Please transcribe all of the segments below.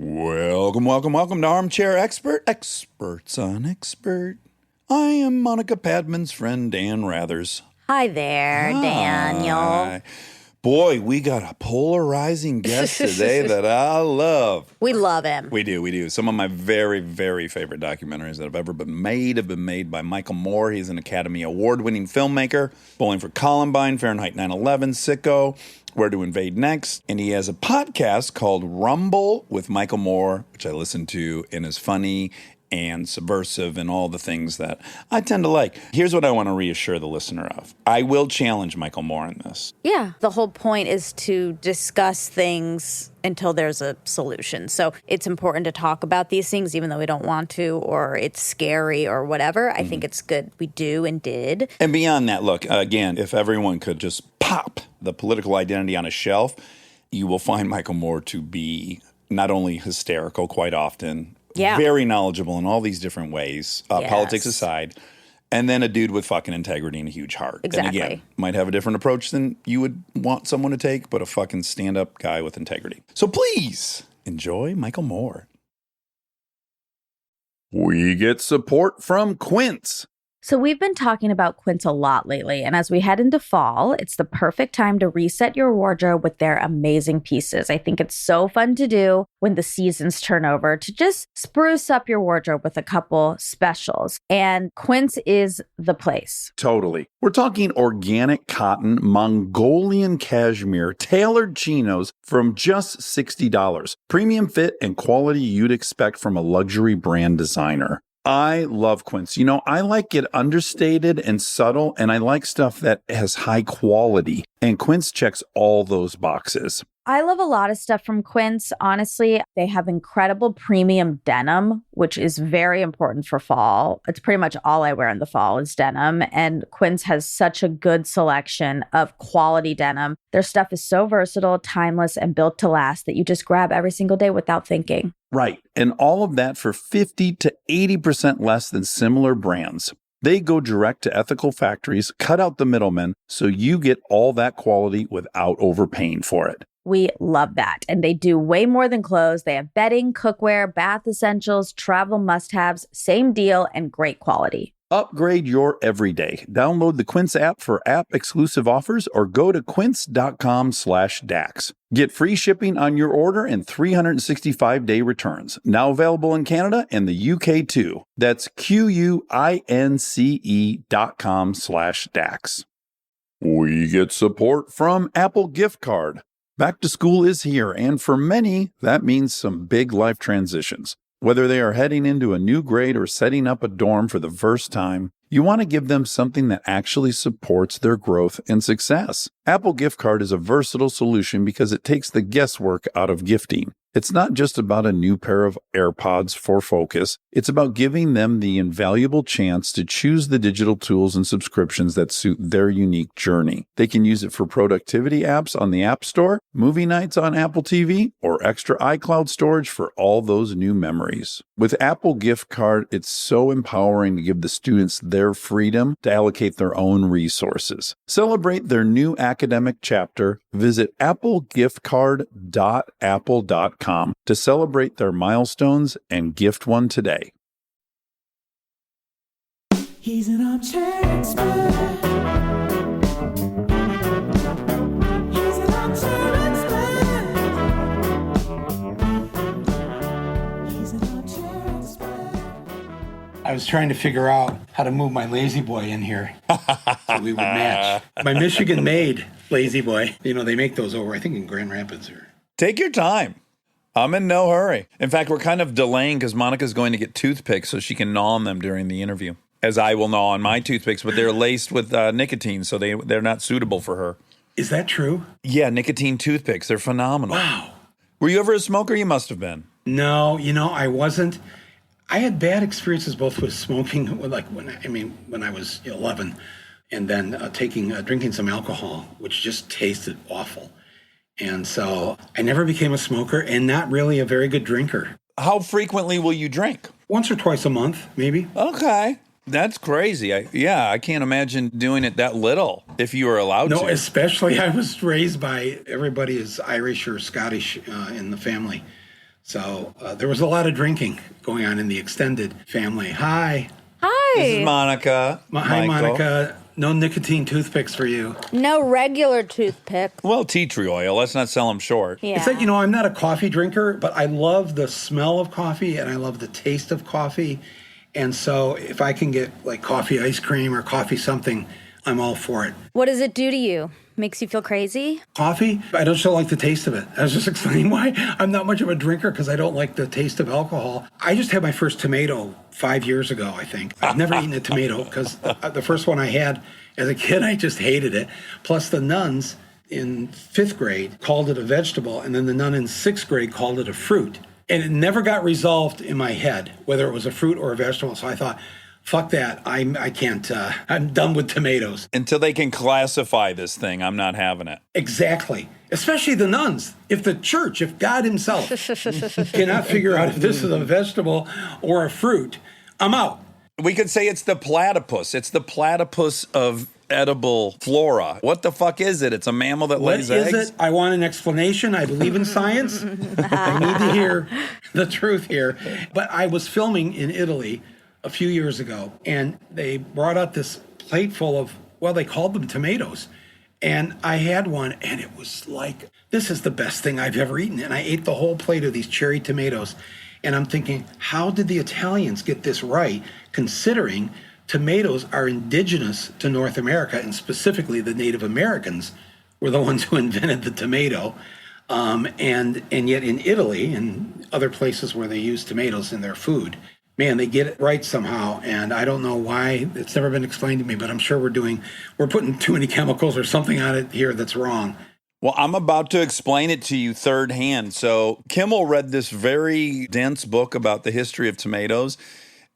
Welcome to Armchair Expert, Experts on Expert. I am Monica Padman's friend, Dan Rathers. Hi there, Daniel. Boy, we got a polarizing guest today that I love. We love him. We do. Some of my very, very favorite documentaries that have ever been made have been made by Michael Moore. He's an Academy Award-winning filmmaker, Bowling for Columbine, Fahrenheit 9/11, Sicko, Where to Invade Next. And he has a podcast called Rumble with Michael Moore, which I listen to and is funny and subversive and all the things that I tend to like. Here's what I want to reassure the listener of. I will challenge Michael Moore in this. Yeah, the whole point is to discuss things until there's a solution. So it's important to talk about these things even though we don't want to, or it's scary or whatever. I think it's good we do and did. And beyond that, look, again, if everyone could just pop the political identity on a shelf, you will find Michael Moore to be not only hysterical quite often, very knowledgeable in all these different ways, politics aside, and then a dude with fucking integrity and a huge heart. Exactly. And again, might have a different approach than you would want someone to take, but a fucking stand-up guy with integrity. So please enjoy Michael Moore. We get support from Quince. So we've been talking about Quince a lot lately, and as we head into fall, it's the perfect time to reset your wardrobe with their amazing pieces. I think it's so fun to do when the seasons turn over to just spruce up your wardrobe with a couple specials, and Quince is the place. Totally. We're talking organic cotton, Mongolian cashmere, tailored chinos from just $60. Premium fit and quality you'd expect from a luxury brand designer. I love Quince. You know, I like it understated and subtle, and I like stuff that has high quality. And Quince checks all those boxes. I love a lot of stuff from Quince. Honestly, they have incredible premium denim, which is very important for fall. It's pretty much all I wear in the fall is denim. And Quince has such a good selection of quality denim. Their stuff is so versatile, timeless, and built to last that you just grab every single day without thinking. Right. And all of that for 50 to 80% less than similar brands. They go direct to ethical factories, cut out the middlemen, so you get all that quality without overpaying for it. We love that. And they do way more than clothes. They have bedding, cookware, bath essentials, travel must-haves, same deal, and great quality. Upgrade your everyday. Download the Quince app for app-exclusive offers or go to quince.com/dax. Get free shipping on your order and 365-day returns. Now available in Canada and the UK too. That's QUINCE.com/dax. We get support from Apple Gift Card. Back to school is here, and for many, that means some big life transitions. Whether they are heading into a new grade or setting up a dorm for the first time, you want to give them something that actually supports their growth and success. Apple Gift Card is a versatile solution because it takes the guesswork out of gifting. It's not just about a new pair of AirPods for focus. It's about giving them the invaluable chance to choose the digital tools and subscriptions that suit their unique journey. They can use it for productivity apps on the App Store, movie nights on Apple TV, or extra iCloud storage for all those new memories. With Apple Gift Card, it's so empowering to give the students their freedom to allocate their own resources. Celebrate their new academic chapter. Visit applegiftcard.apple.com to celebrate their milestones and gift one today. He's an armchair expert. He's an armchair expert. He's an armchair expert. I was trying to figure out how to move my lazy boy in here so we would match. My Michigan-made lazy boy. You know, they make those over, I think, in Grand Rapids. Take your time. I'm in no hurry. In fact, we're kind of delaying because Monica's going to get toothpicks so she can gnaw on them during the interview, as I will gnaw on my toothpicks, but they're laced with nicotine, so they're not suitable for her. Is that true? Yeah, nicotine toothpicks. They're phenomenal. Wow. Were you ever a smoker? You must have been. No, I wasn't. I had bad experiences both with smoking, when I was 11, and then drinking some alcohol, which just tasted awful. And so I never became a smoker and not really a very good drinker. How frequently will you drink? Once or twice a month, maybe. Okay. That's crazy. I can't imagine doing it that little if you were allowed to. No, especially I was raised by everybody is Irish or Scottish in the family. So there was a lot of drinking going on in the extended family. Hi. This is Hi. Monica. Hi, Michael. Monica. No nicotine toothpicks for you. No regular toothpick. Well, tea tree oil. Let's not sell them short. Yeah. It's like, I'm not a coffee drinker, but I love the smell of coffee and I love the taste of coffee. And so if I can get like coffee ice cream or coffee something, I'm all for it. What does it do to you? Makes you feel crazy? Coffee, I don't so like the taste of it. I was just explaining why I'm not much of a drinker because I don't like the taste of alcohol. I just had my first tomato 5 years ago, I think. I've never eaten a tomato because the first one I had as a kid, I just hated it. Plus the nuns in 5th grade called it a vegetable, and then the nun in 6th grade called it a fruit. And it never got resolved in my head, whether it was a fruit or a vegetable. So I thought, fuck that. I can't. I'm done with tomatoes. Until they can classify this thing, I'm not having it. Exactly. Especially the nuns. If the church, if God himself cannot figure out if this is a vegetable or a fruit, I'm out. We could say it's the platypus. It's the platypus of edible flora. What the fuck is it? It's a mammal that What lays is eggs? it? I want an explanation. I believe in science. I need to hear the truth here. But I was filming in Italy a few years ago, and they brought out this plate full of, well, they called them tomatoes. And I had one, and it was like, this is the best thing I've ever eaten. And I ate the whole plate of these cherry tomatoes. And I'm thinking, how did the Italians get this right, considering tomatoes are indigenous to North America, and specifically the Native Americans were the ones who invented the tomato. And yet in Italy and other places where they use tomatoes in their food, man, they get it right somehow. And I don't know why. It's never been explained to me, but I'm sure we're putting too many chemicals or something on it here that's wrong. Well, I'm about to explain it to you third hand. So Kimmel read this very dense book about the history of tomatoes,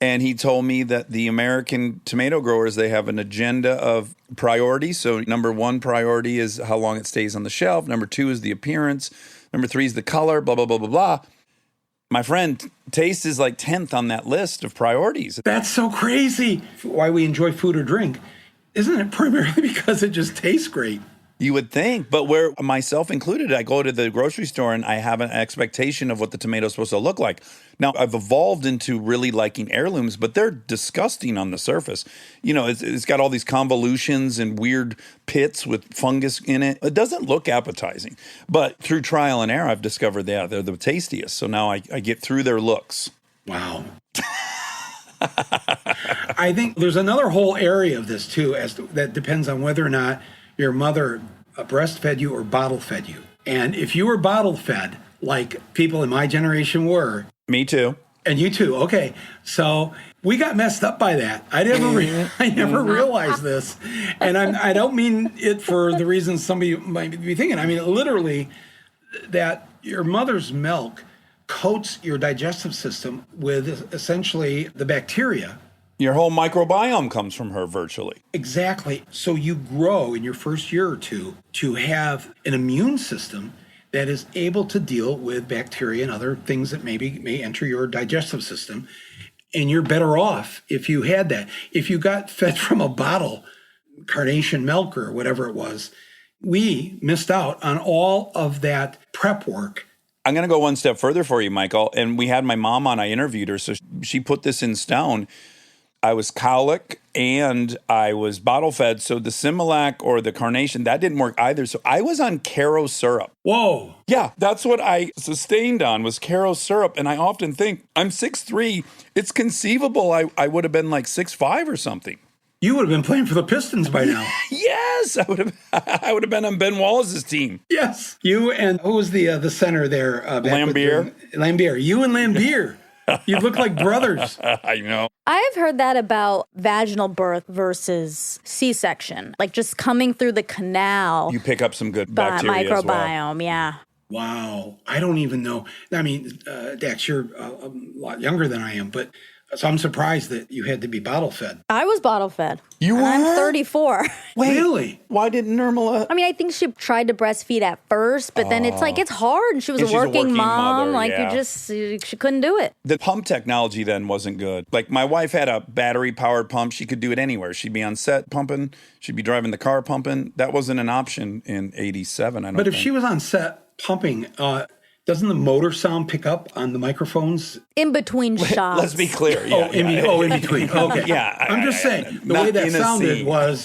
and he told me that the American tomato growers, they have an agenda of priorities. So number one priority is how long it stays on the shelf. Number two is the appearance. Number three is the color, blah, blah, blah, blah, blah. My friend, taste is like 10th on that list of priorities. That's so crazy. Why we enjoy food or drink, isn't it primarily because it just tastes great? You would think, but where myself included, I go to the grocery store and I have an expectation of what the tomato's supposed to look like. Now, I've evolved into really liking heirlooms, but they're disgusting on the surface. It's got all these convolutions and weird pits with fungus in it. It doesn't look appetizing, but through trial and error, I've discovered they're the tastiest. So now I get through their looks. Wow. I think there's another whole area of this too, that depends on whether or not your mother breastfed you or bottle fed you. And if you were bottle fed, like people in my generation were, Me too. and you too, okay, so we got messed up by that. I never realized this, and I don't mean it for the reasons somebody might be thinking. I mean literally that your mother's milk coats your digestive system with essentially the bacteria. Your whole microbiome comes from her virtually. Exactly. So you grow in your first year or two to have an immune system that is able to deal with bacteria and other things that may enter your digestive system. And you're better off if you had that. If you got fed from a bottle, carnation milk or whatever it was, we missed out on all of that prep work. I'm going to go one step further for you, Michael. And we had my mom on. I interviewed her. So she put this in stone. I was colic and I was bottle fed. So the Similac or the Carnation, that didn't work either. So I was on Caro syrup. Whoa. Yeah, that's what I sustained on was Caro syrup. And I often think I'm 6'3". It's conceivable I would have been like 6'5" or something. You would have been playing for the Pistons by now. Yes, I would have been on Ben Wallace's team. Yes. You and who was the center there? Lambier. Lambier. You and Lambier. You look like brothers. I know. I've heard that about vaginal birth versus C-section, like just coming through the canal. You pick up some good bacteria as well. Microbiome, yeah. Wow. I don't even know. I mean, Dax, you're a lot younger than I am, but so I'm surprised that you had to be bottle fed. I was bottle fed. You and I'm were? 34. Really? Why didn't Nirmala? I mean, I think she tried to breastfeed at first, but then it's hard. And she was And a she's a working working mom. mother, yeah. She couldn't do it. The pump technology then wasn't good. Like my wife had a battery-powered pump. She could do it anywhere. She'd be on set pumping. She'd be driving the car pumping. That wasn't an option in 87, I don't But if think. she was on set pumping, doesn't the motor sound pick up on the microphones? In between shots. Let's be clear. In between. Okay. Yeah, I'm just saying, the not way that in a sounded scene. was,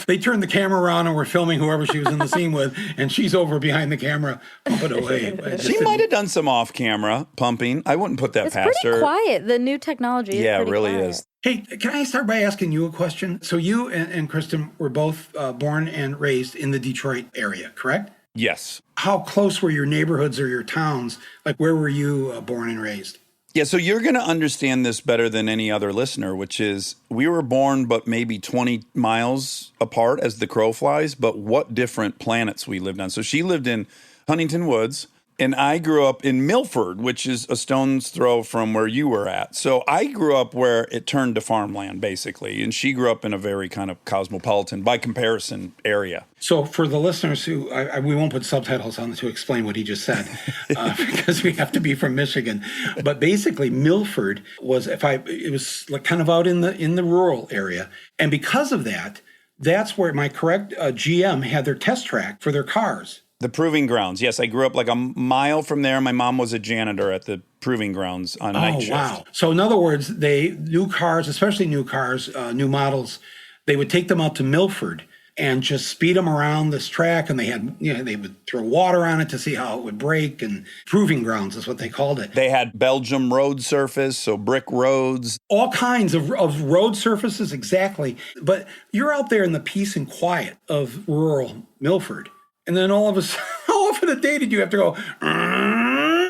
they turned the camera around and were filming whoever she was in the scene with, and she's over behind the camera pumping away. She might have done some off-camera pumping. I wouldn't put that It's past pretty her. quiet. The new technology is Yeah, it pretty really quiet. is. Hey, can I start by asking you a question? So you and Kristen were both born and raised in the Detroit area, correct? Yes. How close were your neighborhoods or your towns? Like, where were you born and raised? Yeah, so you're going to understand this better than any other listener, which is we were born but maybe 20 miles apart as the crow flies, but what different planets we lived on. So she lived in Huntington Woods, and I grew up in Milford, which is a stone's throw from where you were at. So I grew up where it turned to farmland, basically, and she grew up in a very kind of cosmopolitan, by comparison, area. So for the listeners who, we won't put subtitles on to explain what he just said, because we have to be from Michigan. But basically, Milford was, it was like kind of out in the rural area. And because of that, that's where, am I correct, GM had their test track for their cars. The Proving Grounds. Yes, I grew up like a mile from there. My mom was a janitor at the Proving Grounds on night shift. Oh, wow. So in other words, new cars, especially new cars, new models, they would take them out to Milford and just speed them around this track. And they had, they would throw water on it to see how it would break. And Proving Grounds is what they called it. They had Belgium road surface, so brick roads. All kinds of road surfaces, exactly. But you're out there in the peace and quiet of rural Milford. And then all of a sudden, how often a day did you have to go?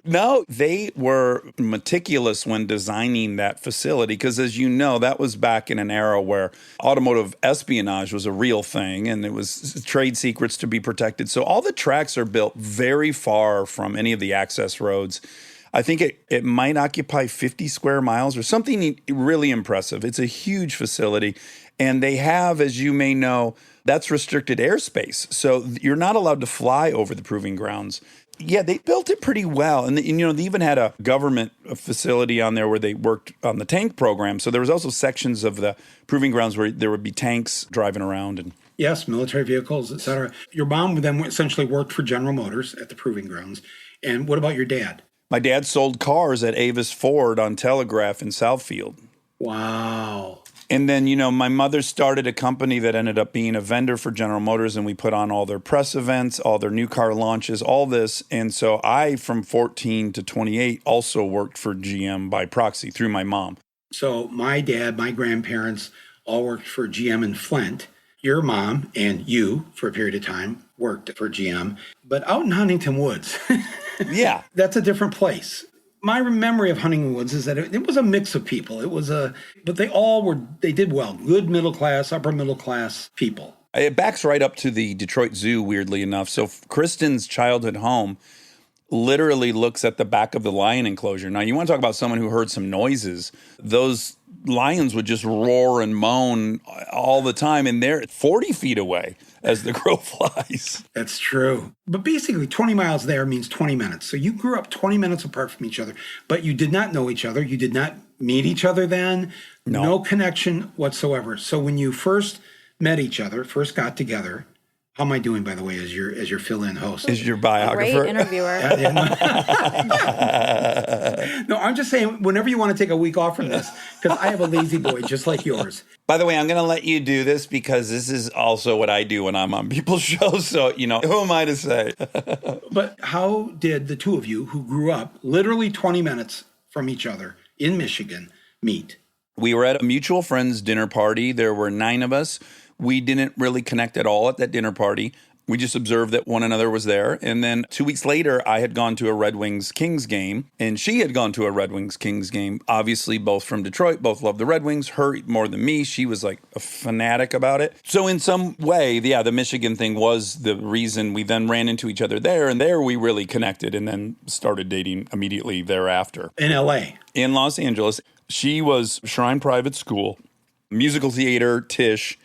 No, they were meticulous when designing that facility because, as you know, that was back in an era where automotive espionage was a real thing and it was trade secrets to be protected. So all the tracks are built very far from any of the access roads. I think it might occupy 50 square miles or something really impressive. It's a huge facility. And they have, as you may know, that's restricted airspace. So you're not allowed to fly over the Proving Grounds. Yeah, they built it pretty well. And, they even had a government facility on there where they worked on the tank program. So there was also sections of the Proving Grounds where there would be tanks driving around. And yes, military vehicles, et cetera. Your mom then essentially worked for General Motors at the Proving Grounds. And what about your dad? My dad sold cars at Avis Ford on Telegraph in Southfield. Wow. And then, my mother started a company that ended up being a vendor for General Motors, and we put on all their press events, all their new car launches, all this. And so I, from 14 to 28, also worked for GM by proxy through my mom. So my dad, my grandparents all worked for GM in Flint. Your mom and you, for a period of time, worked for GM. But out in Huntington Woods, Yeah. that's a different place. My memory of Huntington Woods is that it was a mix of people. But they did well. Good middle class, upper middle class people. It backs right up to the Detroit Zoo, weirdly enough. So Kristen's childhood home literally looks at the back of the lion enclosure. Now, you want to talk about someone who heard some noises. Those lions would just roar and moan all the time, and they're 40 feet away as the crow flies. That's true. But basically, 20 miles there means 20 minutes. So you grew up 20 minutes apart from each other, but you did not know each other. You did not meet each other then. No connection whatsoever. So when you first met each other, first got together, how am I doing, by the way, as your fill-in host? Is your biographer. Great interviewer. No, I'm just saying, whenever you want to take a week off from this, because I have a lazy boy just like yours. By the way, I'm going to let you do this because this is also what I do when I'm on people's shows. So, who am I to say? But how did the two of you, who grew up literally 20 minutes from each other in Michigan, meet? We were at a mutual friend's dinner party. There were 9 of us. We didn't really connect at all at that dinner party. We just observed that one another was there. And then 2 weeks later, I had gone to a Red Wings Kings game, and she had gone to a Red Wings Kings game. Obviously, both from Detroit, both loved the Red Wings. Her more than me. She was like a fanatic about it. So in some way, the Michigan thing was the reason we then ran into each other there. And there we really connected and then started dating immediately thereafter. In L.A.? In Los Angeles. She was Shrine Private School, musical theater, Tisch.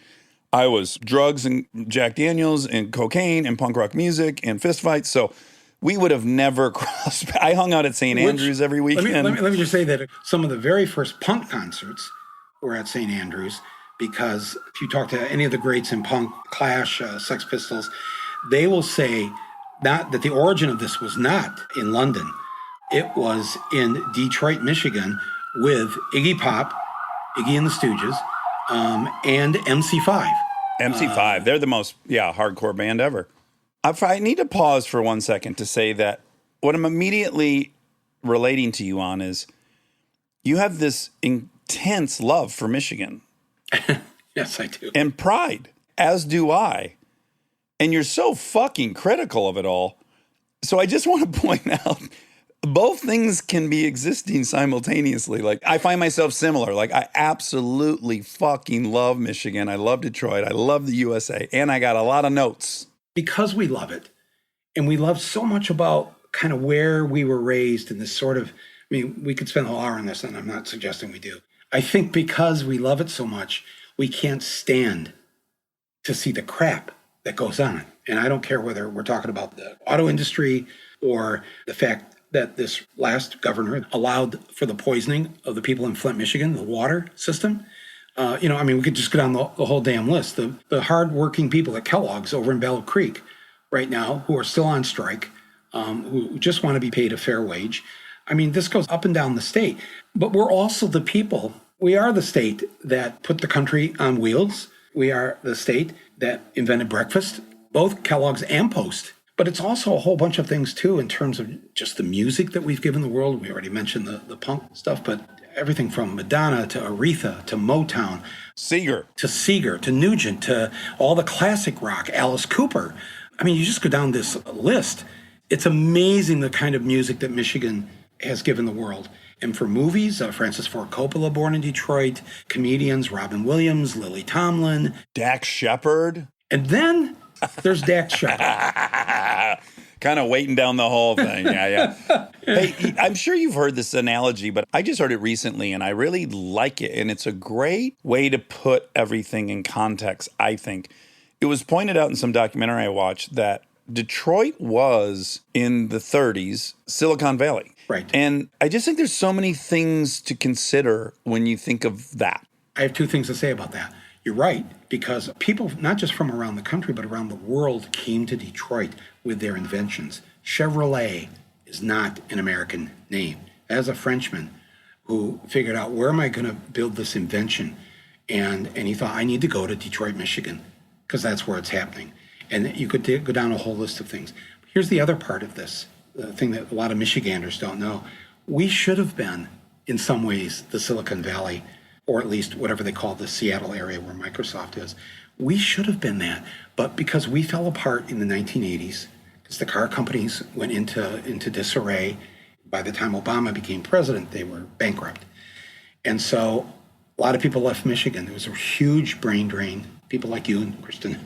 I was drugs and Jack Daniels and cocaine and punk rock music and fistfights. So we would have never crossed. I hung out at St. Andrews every weekend. Let me just say that some of the very first punk concerts were at St. Andrews, because if you talk to any of the greats in punk, Clash, Sex Pistols, they will say not that the origin of this was not in London. It was in Detroit, Michigan, with Iggy Pop, Iggy and the Stooges, and MC5. MC5, they're the most, hardcore band ever. I need to pause for 1 second to say that what I'm immediately relating to you on is you have this intense love for Michigan. Yes, I do. And pride, as do I. And you're so fucking critical of it all. So I just want to point out both things can be existing simultaneously. Like, I find myself similar. Like, I absolutely fucking love Michigan. I love Detroit. I love the USA. And I got a lot of notes. Because we love it. And we love so much about kind of where we were raised and this sort of, I mean, we could spend a whole hour on this, and I'm not suggesting we do. I think because we love it so much, we can't stand to see the crap that goes on. And I don't care whether we're talking about the auto industry or the fact that this last governor allowed for the poisoning of the people in Flint, Michigan, the water system. We could just go down the whole damn list. The hardworking people at Kellogg's over in Battle Creek right now who are still on strike, who just want to be paid a fair wage. I mean, this goes up and down the state. But we're also the people. We are the state that put the country on wheels. We are the state that invented breakfast, both Kellogg's and Post. But it's also a whole bunch of things, too, in terms of just the music that we've given the world. We already mentioned the punk stuff, but everything from Madonna to Aretha to Motown. Seeger to Nugent to all the classic rock, Alice Cooper. I mean, you just go down this list. It's amazing the kind of music that Michigan has given the world. And for movies, Francis Ford Coppola, born in Detroit, comedians, Robin Williams, Lily Tomlin. Dax Shepard. And then there's Dax Shepard. Kind of waiting down the whole thing. Yeah. Hey, I'm sure you've heard this analogy, but I just heard it recently and I really like it. And it's a great way to put everything in context, I think. It was pointed out in some documentary I watched that Detroit was, in the 30s, Silicon Valley. Right. And I just think there's so many things to consider when you think of that. I have two things to say about that. You're right, because people, not just from around the country, but around the world, came to Detroit with their inventions. Chevrolet is not an American name. As a Frenchman who figured out, where am I going to build this invention? And he thought, I need to go to Detroit, Michigan, because that's where it's happening. And you could go down a whole list of things. Here's the other part of this, the thing that a lot of Michiganders don't know. We should have been, in some ways, the Silicon Valley, or at least whatever they call the Seattle area where Microsoft is. We should have been that. But because we fell apart in the 1980s, because the car companies went into disarray, by the time Obama became president, they were bankrupt. And so a lot of people left Michigan. There was a huge brain drain. People like you and Kristen.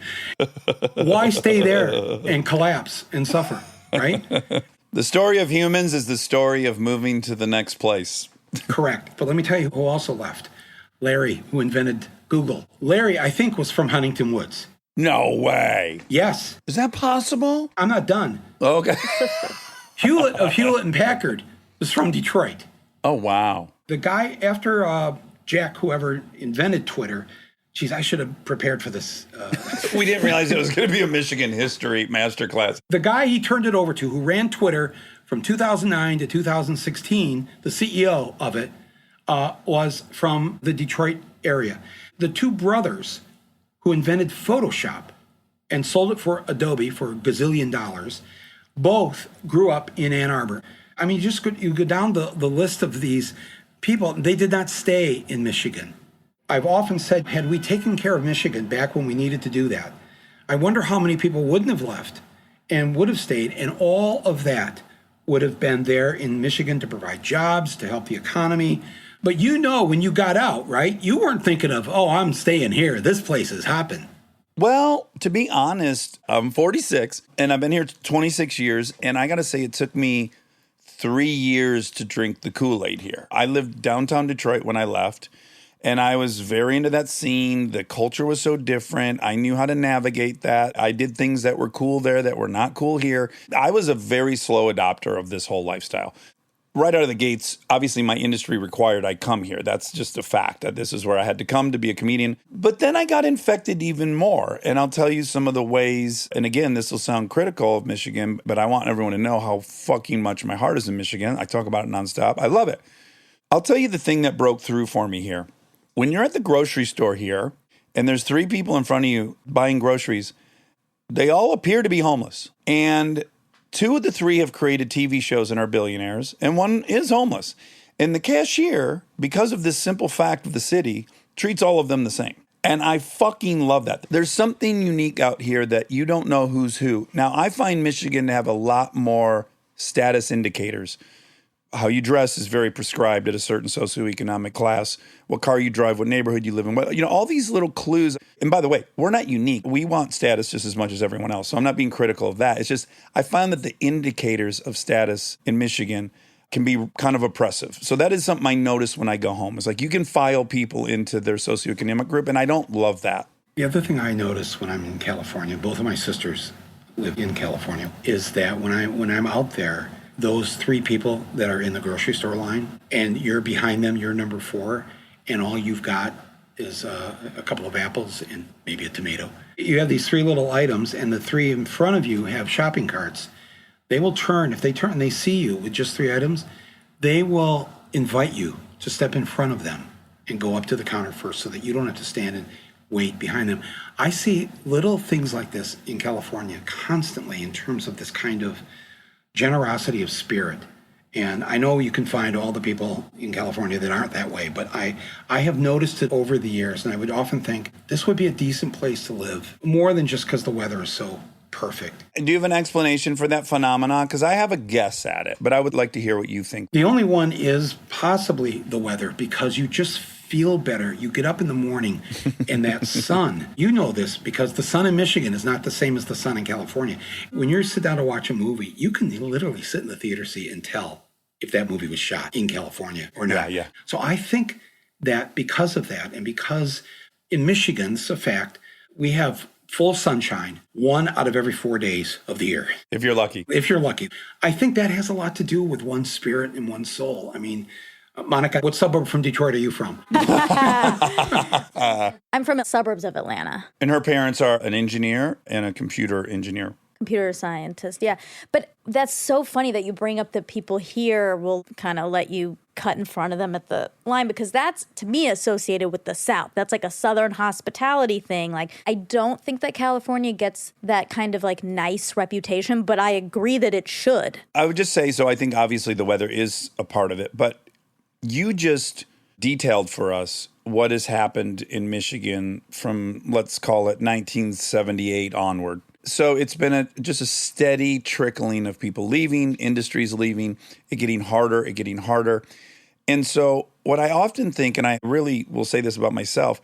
Why stay there and collapse and suffer, right? The story of humans is the story of moving to the next place. Correct. But let me tell you who also left. Larry, who invented Google. Larry, I think, was from Huntington Woods. No way. Yes. Is that possible? I'm not done. Okay. Hewlett of Hewlett and Packard was from Detroit. Oh, wow. The guy after Jack, whoever invented Twitter, geez, I should have prepared for this. We didn't realize it was going to be a Michigan history masterclass. The guy he turned it over to, who ran Twitter from 2009 to 2016, the CEO of it, was from the Detroit area. The two brothers who invented Photoshop and sold it for Adobe for $1 gazillion, both grew up in Ann Arbor. I mean, you go down the list of these people, they did not stay in Michigan. I've often said, had we taken care of Michigan back when we needed to do that, I wonder how many people wouldn't have left and would have stayed, and all of that would have been there in Michigan to provide jobs, to help the economy. But when you got out, right, you weren't thinking of, oh, I'm staying here. This place is hopping. Well, to be honest, I'm 46 and I've been here 26 years. And I got to say, it took me 3 years to drink the Kool-Aid here. I lived downtown Detroit when I left and I was very into that scene. The culture was so different. I knew how to navigate that. I did things that were cool there that were not cool here. I was a very slow adopter of this whole lifestyle. right out of the gates, obviously my industry required I come here. That's just a fact. That This is where I had to come to be a comedian. But then I got infected even more. And I'll tell you some of the ways, and again, this will sound critical of Michigan, but I want everyone to know how fucking much my heart is in Michigan. I talk about it nonstop. I love it. I'll tell you the thing that broke through for me here. When you're at the grocery store here, and there's 3 people in front of you buying groceries, they all appear to be homeless. And 2 of the 3 have created TV shows and are billionaires, and 1 is homeless. And the cashier, because of this simple fact of the city, treats all of them the same. And I fucking love that. There's something unique out here that you don't know who's who. Now, I find Michigan to have a lot more status indicators. How you dress is very prescribed at a certain socioeconomic class. What car you drive, what neighborhood you live in, all these little clues. And by the way, we're not unique. We want status just as much as everyone else. So I'm not being critical of that. It's just I find that the indicators of status in Michigan can be kind of oppressive. So that is something I notice when I go home. It's like you can file people into their socioeconomic group, and I don't love that. The other thing I notice when I'm in California, both of my sisters live in California, is that when I'm out there, those 3 people that are in the grocery store line, and you're behind them, you're number 4, and all you've got is a couple of apples and maybe a tomato. You have these 3 little items, and the 3 in front of you have shopping carts. They will turn, if they turn and they see you with just 3 items, they will invite you to step in front of them and go up to the counter first so that you don't have to stand and wait behind them. I see little things like this in California constantly in terms of this kind of generosity of spirit. And I know you can find all the people in California that aren't that way, but I have noticed it over the years, and I would often think this would be a decent place to live, more than just because the weather is so perfect. Do you have an explanation for that phenomenon? Because I have a guess at it, but I would like to hear what you think. The only one is possibly the weather, because you just feel better. You get up in the morning and that sun, you know this because the sun in Michigan is not the same as the sun in California. When you sit down to watch a movie, you can literally sit in the theater seat and tell if that movie was shot in California or not. Yeah. So I think that because of that, and because in Michigan, it's a fact, we have full sunshine 1 out of every 4 days of the year. If you're lucky. If you're lucky. I think that has a lot to do with one's spirit and one's soul. I mean, Monica, what suburb from Detroit are you from? I'm from the suburbs of Atlanta. And her parents are an engineer and a computer engineer. Computer scientist, yeah. But that's so funny that you bring up that people here will kind of let you cut in front of them at the line, because that's, to me, associated with the South. That's like a Southern hospitality thing. Like, I don't think that California gets that kind of like nice reputation, but I agree that it should. I would just say, so I think obviously the weather is a part of it, but you just detailed for us what has happened in Michigan from, let's call it 1978 onward. So it's been just a steady trickling of people leaving, industries leaving, it getting harder. And so what I often think, and I really will say this about myself,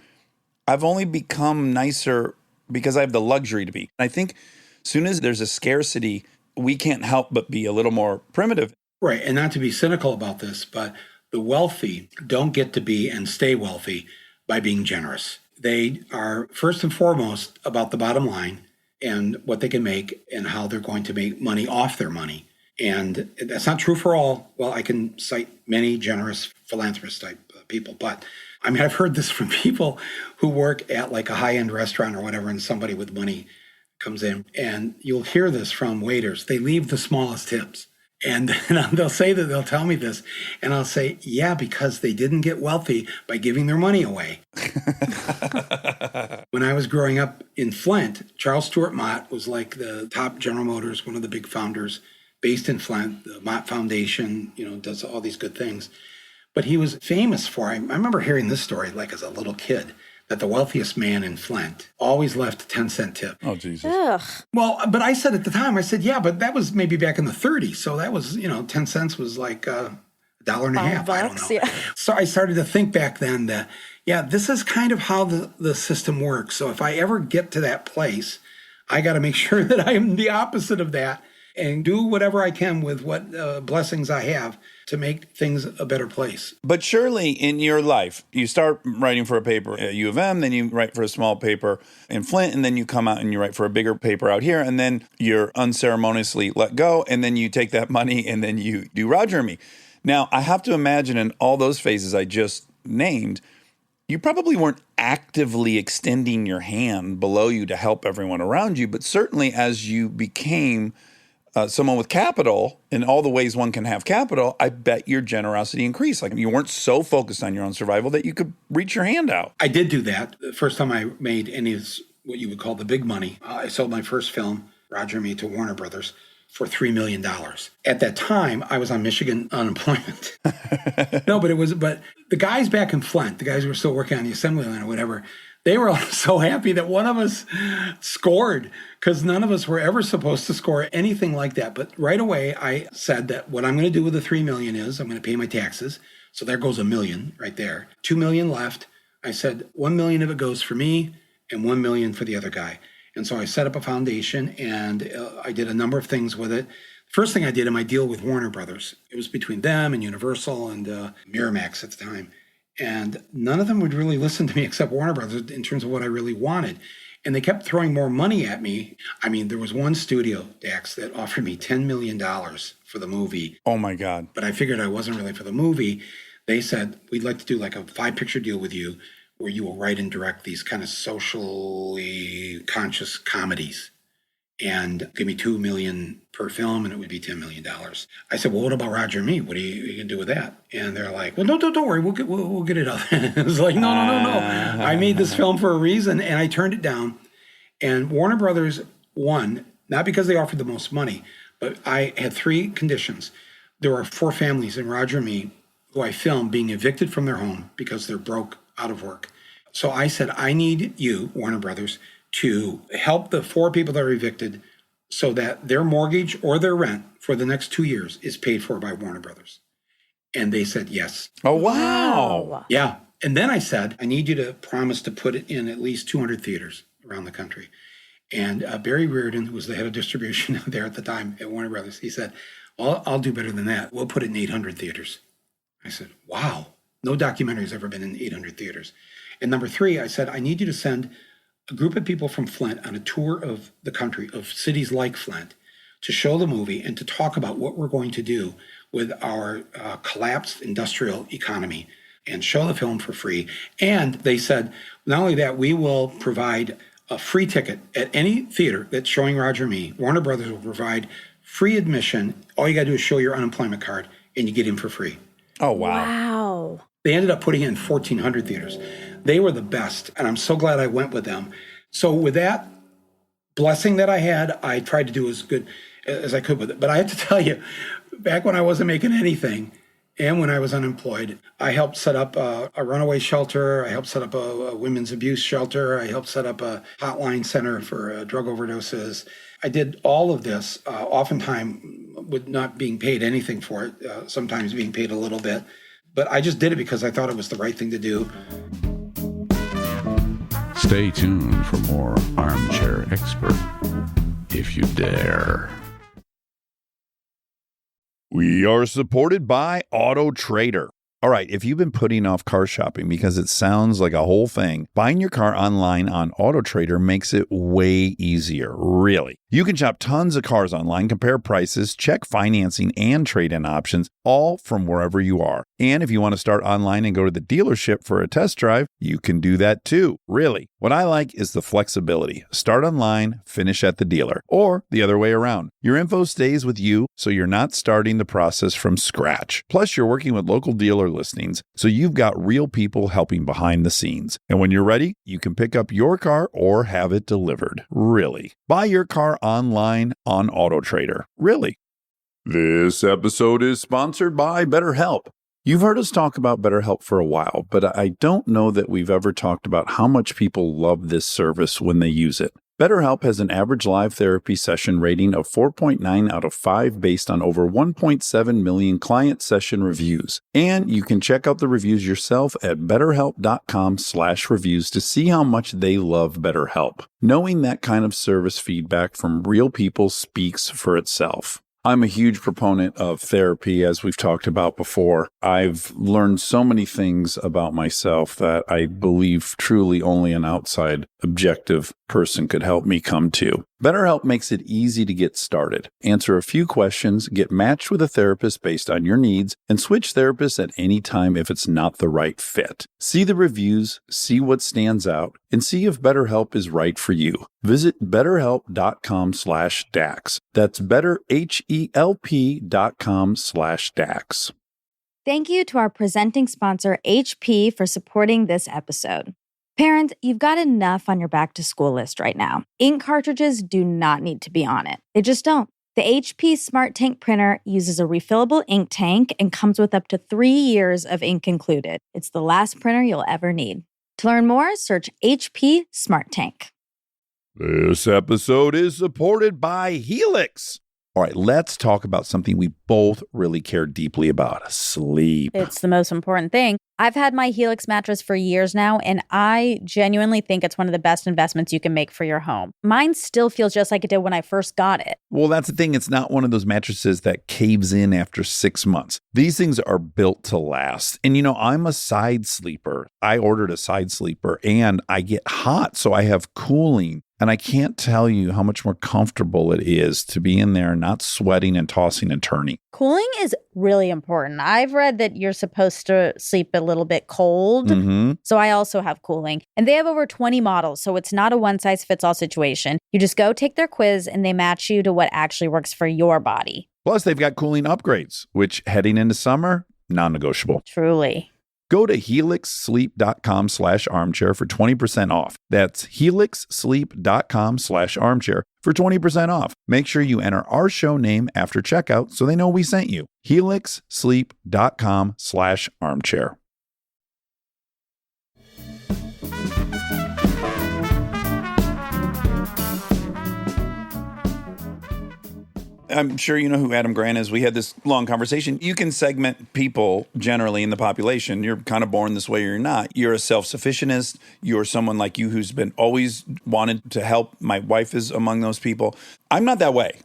I've only become nicer because I have the luxury to be. I think as soon as there's a scarcity, we can't help but be a little more primitive. Right. And not to be cynical about this, but the wealthy don't get to be and stay wealthy by being generous. They are first and foremost about the bottom line and what they can make and how they're going to make money off their money. And that's not true for all. Well, I can cite many generous philanthropist type people, but I mean, I've heard this from people who work at like a high-end restaurant or whatever, and somebody with money comes in, and you'll hear this from waiters. They leave the smallest tips. And they'll say that, they'll tell me this, and I'll say, yeah, because they didn't get wealthy by giving their money away. When I was growing up in Flint, Charles Stewart Mott was like the top General Motors, one of the big founders based in Flint. The Mott Foundation, does all these good things. But he was famous for, I remember hearing this story like as a little kid, that the wealthiest man in Flint always left a 10-cent tip. Oh, Jesus. Ugh. Well, but I said at the time, yeah, but that was maybe back in the 30s. So that was, 10 cents was like $1.50. I don't know. Yeah. So I started to think back then that, yeah, this is kind of how the system works. So if I ever get to that place, I got to make sure that I am the opposite of that and do whatever I can with what blessings I have to make things a better place. But surely in your life, you start writing for a paper at U of M, then you write for a small paper in Flint, and then you come out and you write for a bigger paper out here, and then you're unceremoniously let go, and then you take that money and then you do Roger and Me. Now, I have to imagine in all those phases I just named, you probably weren't actively extending your hand below you to help everyone around you, but certainly as you became someone with capital in all the ways one can have capital, I bet your generosity increased. Like you weren't so focused on your own survival that you could reach your hand out. I did do that. The first time I made any of what you would call the big money, I sold my first film, Roger and Me, to Warner Brothers for $3 million. At that time, I was on Michigan unemployment. But the guys back in Flint, the guys who were still working on the assembly line or whatever, they were all so happy that one of us scored, because none of us were ever supposed to score anything like that. But right away, I said that what I'm going to do with the $3 million is I'm going to pay my taxes. So there goes $1 million right there. $2 million left. I said $1 million of it goes for me and $1 million for the other guy. And so I set up a foundation, and I did a number of things with it. First thing I did in my deal with Warner Brothers, it was between them and Universal and Miramax at the time. And none of them would really listen to me except Warner Brothers in terms of what I really wanted. And they kept throwing more money at me. I mean, there was one studio, Dax, that offered me $10 million for the movie. Oh, my God. But I figured I wasn't really for the movie. They said, we'd like to do like a 5-picture deal with you where you will write and direct these kind of socially conscious comedies. And give me $2 million per film, and it would be $10 million. I said, well, what about Roger and Me? What are you going to do with that? And they're like, well, no, don't worry. We'll get it up. It was like, no. I made this film for a reason, and I turned it down. And Warner Brothers won, not because they offered the most money, but I had 3 conditions. There were 4 families in Roger and Me who I filmed being evicted from their home because they're broke, out of work. So I said, I need you, Warner Brothers, to help the 4 people that are evicted so that their mortgage or their rent for the next 2 years is paid for by Warner Brothers. And they said yes. Oh, wow. Yeah. And then I said, I need you to promise to put it in at least 200 theaters around the country. And Barry Reardon, who was the head of distribution there at the time at Warner Brothers, he said, well, I'll do better than that. We'll put it in 800 theaters. I said, wow. No documentary has ever been in 800 theaters. And number 3, I said, I need you to send a group of people from Flint on a tour of the country, of cities like Flint, to show the movie and to talk about what we're going to do with our collapsed industrial economy and show the film for free. And they said, not only that, we will provide a free ticket at any theater that's showing Roger and Me. Warner Brothers will provide free admission. All you got to do is show your unemployment card and you get in for free. Oh, wow. Wow. They ended up putting it in 1,400 theaters. They were the best, and I'm so glad I went with them. So with that blessing that I had, I tried to do as good as I could with it. But I have to tell you, back when I wasn't making anything and when I was unemployed, I helped set up a runaway shelter. I helped set up a women's abuse shelter. I helped set up a hotline center for drug overdoses. I did all of this, oftentimes with not being paid anything for it, sometimes being paid a little bit. But I just did it because I thought it was the right thing to do. Stay tuned for more Armchair Expert, if you dare. We are supported by Auto Trader. All right, if you've been putting off car shopping because it sounds like a whole thing, buying your car online on Auto Trader makes it way easier, really. You can shop tons of cars online, compare prices, check financing and trade-in options, all from wherever you are. And if you want to start online and go to the dealership for a test drive, you can do that too, really. What I like is the flexibility. Start online, finish at the dealer, or the other way around. Your info stays with you, so you're not starting the process from scratch. Plus, you're working with local dealer listings, so you've got real people helping behind the scenes. And when you're ready, you can pick up your car or have it delivered. Really. Buy your car online on Auto Trader. Really. This episode is sponsored by BetterHelp. You've heard us talk about BetterHelp for a while, but I don't know that we've ever talked about how much people love this service when they use it. BetterHelp has an average live therapy session rating of 4.9 out of 5 based on over 1.7 million client session reviews. And you can check out the reviews yourself at betterhelp.com/reviews to see how much they love BetterHelp. Knowing that kind of service feedback from real people speaks for itself. I'm a huge proponent of therapy, as we've talked about before. I've learned so many things about myself that I believe truly only an outside objective person could help me come to. BetterHelp makes it easy to get started. Answer a few questions, get matched with a therapist based on your needs, and switch therapists at any time if it's not the right fit. See the reviews, see what stands out, and see if BetterHelp is right for you. Visit betterhelp.com/Dax. That's betterhelp.com/Dax. Thank you to our presenting sponsor, HP, for supporting this episode. Parents, you've got enough on your back to school list right now. Ink cartridges do not need to be on it. They just don't. The HP Smart Tank printer uses a refillable ink tank and comes with up to 3 years of ink included. It's the last printer you'll ever need. To learn more, search HP Smart Tank. This episode is supported by Helix. All right, let's talk about something we both really care deeply about: sleep. It's the most important thing. I've had my Helix mattress for years now, and I genuinely think it's one of the best investments you can make for your home. Mine still feels just like it did when I first got it. Well, that's the thing. It's not one of those mattresses that caves in after 6 months. These things are built to last. And I'm a side sleeper. I ordered a side sleeper and I get hot, so I have cooling. And I can't tell you how much more comfortable it is to be in there, not sweating and tossing and turning. Cooling is really important. I've read that you're supposed to sleep a little bit cold. Mm-hmm. So I also have cooling. And they have over 20 models, so it's not a one-size-fits-all situation. You just go take their quiz and they match you to what actually works for your body. Plus, they've got cooling upgrades, which heading into summer, non-negotiable. Truly. Go to helixsleep.com/armchair for 20% off. That's helixsleep.com/armchair for 20% off. Make sure you enter our show name after checkout so they know we sent you. helixsleep.com/armchair. I'm sure you know who Adam Grant is. We had this long conversation. You can segment people generally in the population. You're kind of born this way or you're not. You're a self-sufficientist. You're someone like you who's been always wanted to help. My wife is among those people. I'm not that way,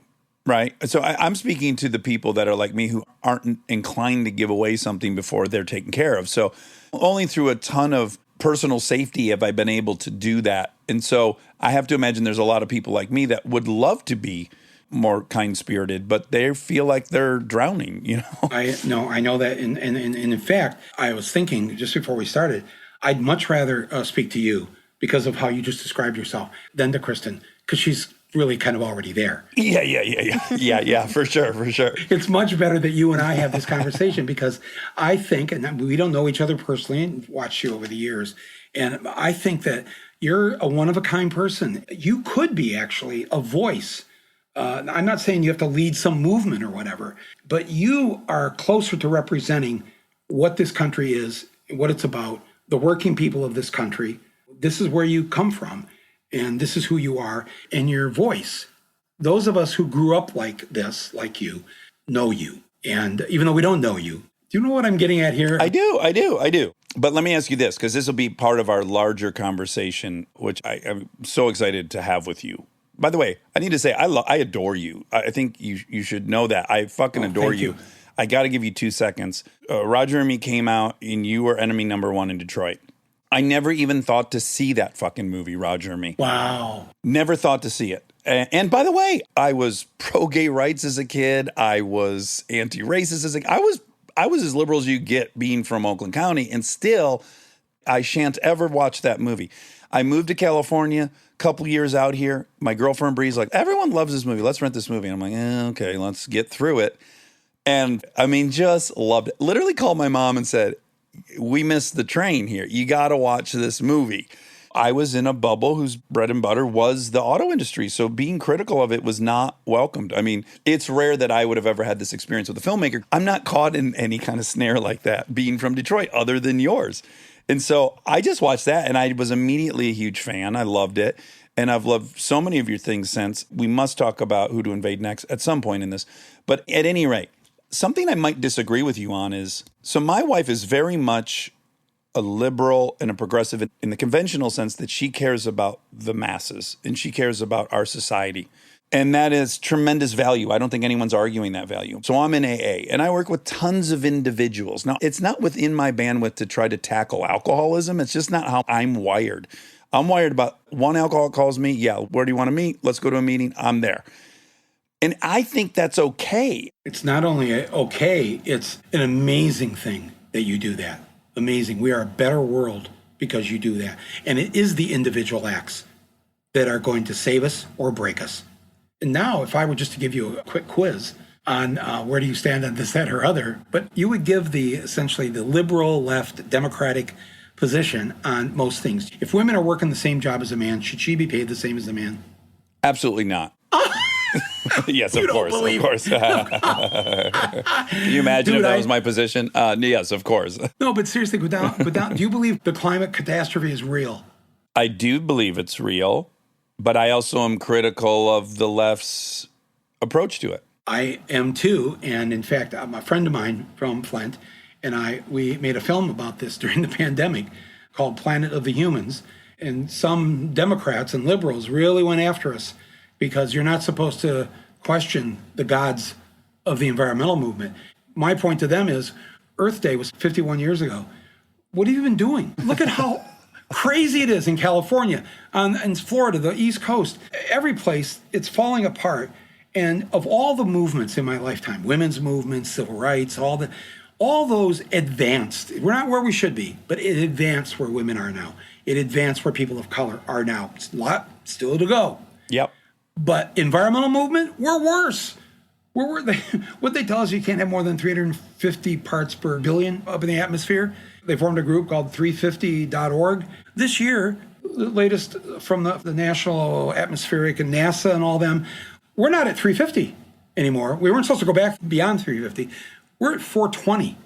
right? So I'm speaking to the people that are like me who aren't inclined to give away something before they're taken care of. So only through a ton of personal safety have I been able to do that. And so I have to imagine there's a lot of people like me that would love to be more kind-spirited, but they feel like they're drowning, I know that. And in fact, I was thinking just before we started, I'd much rather speak to you because of how you just described yourself than to Kristen, because she's really kind of already there. Yeah, for sure. It's much better that you and I have this conversation because I think, and we don't know each other personally and watched you over the years, and I think that you're a one-of-a-kind person. You could be actually a voice. I'm not saying you have to lead some movement or whatever, but you are closer to representing what this country is, what it's about, the working people of this country. This is where you come from, and this is who you are, and your voice. Those of us who grew up like this, like you, know you. And even though we don't know you, do you know what I'm getting at here? I do. But let me ask you this, because this will be part of our larger conversation, which I am so excited to have with you. By the way, I need to say, I adore you. I think you should know that. I fucking adore you. I got to give you 2 seconds. Roger and Me came out, and you were enemy number 1 in Detroit. I never even thought to see that fucking movie, Roger and Me. Wow. Never thought to see it. And by the way, I was pro-gay rights as a kid. I was anti-racist as a kid. I was as liberal as you get being from Oakland County, and still, I shan't ever watch that movie. I moved to California, couple years out here. My girlfriend Bree's like, everyone loves this movie. Let's rent this movie. And I'm like, okay, let's get through it. And I mean, just loved it. Literally called my mom and said, we missed the train here. You got to watch this movie. I was in a bubble whose bread and butter was the auto industry. So being critical of it was not welcomed. I mean, it's rare that I would have ever had this experience with a filmmaker. I'm not caught in any kind of snare like that being from Detroit other than yours. And so I just watched that and I was immediately a huge fan. I loved it. And I've loved so many of your things since. We must talk about who to invade next at some point in this. But at any rate, something I might disagree with you on is, so my wife is very much a liberal and a progressive in the conventional sense that she cares about the masses and she cares about our society. And that is tremendous value. I don't think anyone's arguing that value. So I'm in AA and I work with tons of individuals. Now, it's not within my bandwidth to try to tackle alcoholism. It's just not how I'm wired. I'm wired about one alcoholic calls me. Yeah, where do you want to meet? Let's go to a meeting. I'm there. And I think that's okay. It's not only okay, it's an amazing thing that you do that. Amazing. We are a better world because you do that. And it is the individual acts that are going to save us or break us. And now, if I were just to give you a quick quiz on where do you stand on this, that, or other, but you would give essentially the liberal, left, democratic position on most things. If women are working the same job as a man, should she be paid the same as a man? Absolutely not. Yes, of course. Of course. Can you imagine if that was my position? Yes, of course. No, but seriously, without, do you believe the climate catastrophe is real? I do believe it's real, but I also am critical of the left's approach to it. I am too. And in fact, a friend of mine from Flint and we made a film about this during the pandemic called Planet of the Humans. And some Democrats and liberals really went after us because you're not supposed to question the gods of the environmental movement. My point to them is Earth Day was 51 years ago. What have you been doing? Look at how crazy it is in California, in Florida, the East Coast. Every place, it's falling apart. And of all the movements in my lifetime, women's movements, civil rights, all those advanced. We're not where we should be, but it advanced where women are now. It advanced where people of color are now. It's a lot still to go. Yep. But environmental movement, we're worse. What they tell us, you can't have more than 350 parts per billion up in the atmosphere. They formed a group called 350.org. This year, the latest from the National Atmospheric and NASA and all them, we're not at 350 anymore. We weren't supposed to go back beyond 350. We're at 420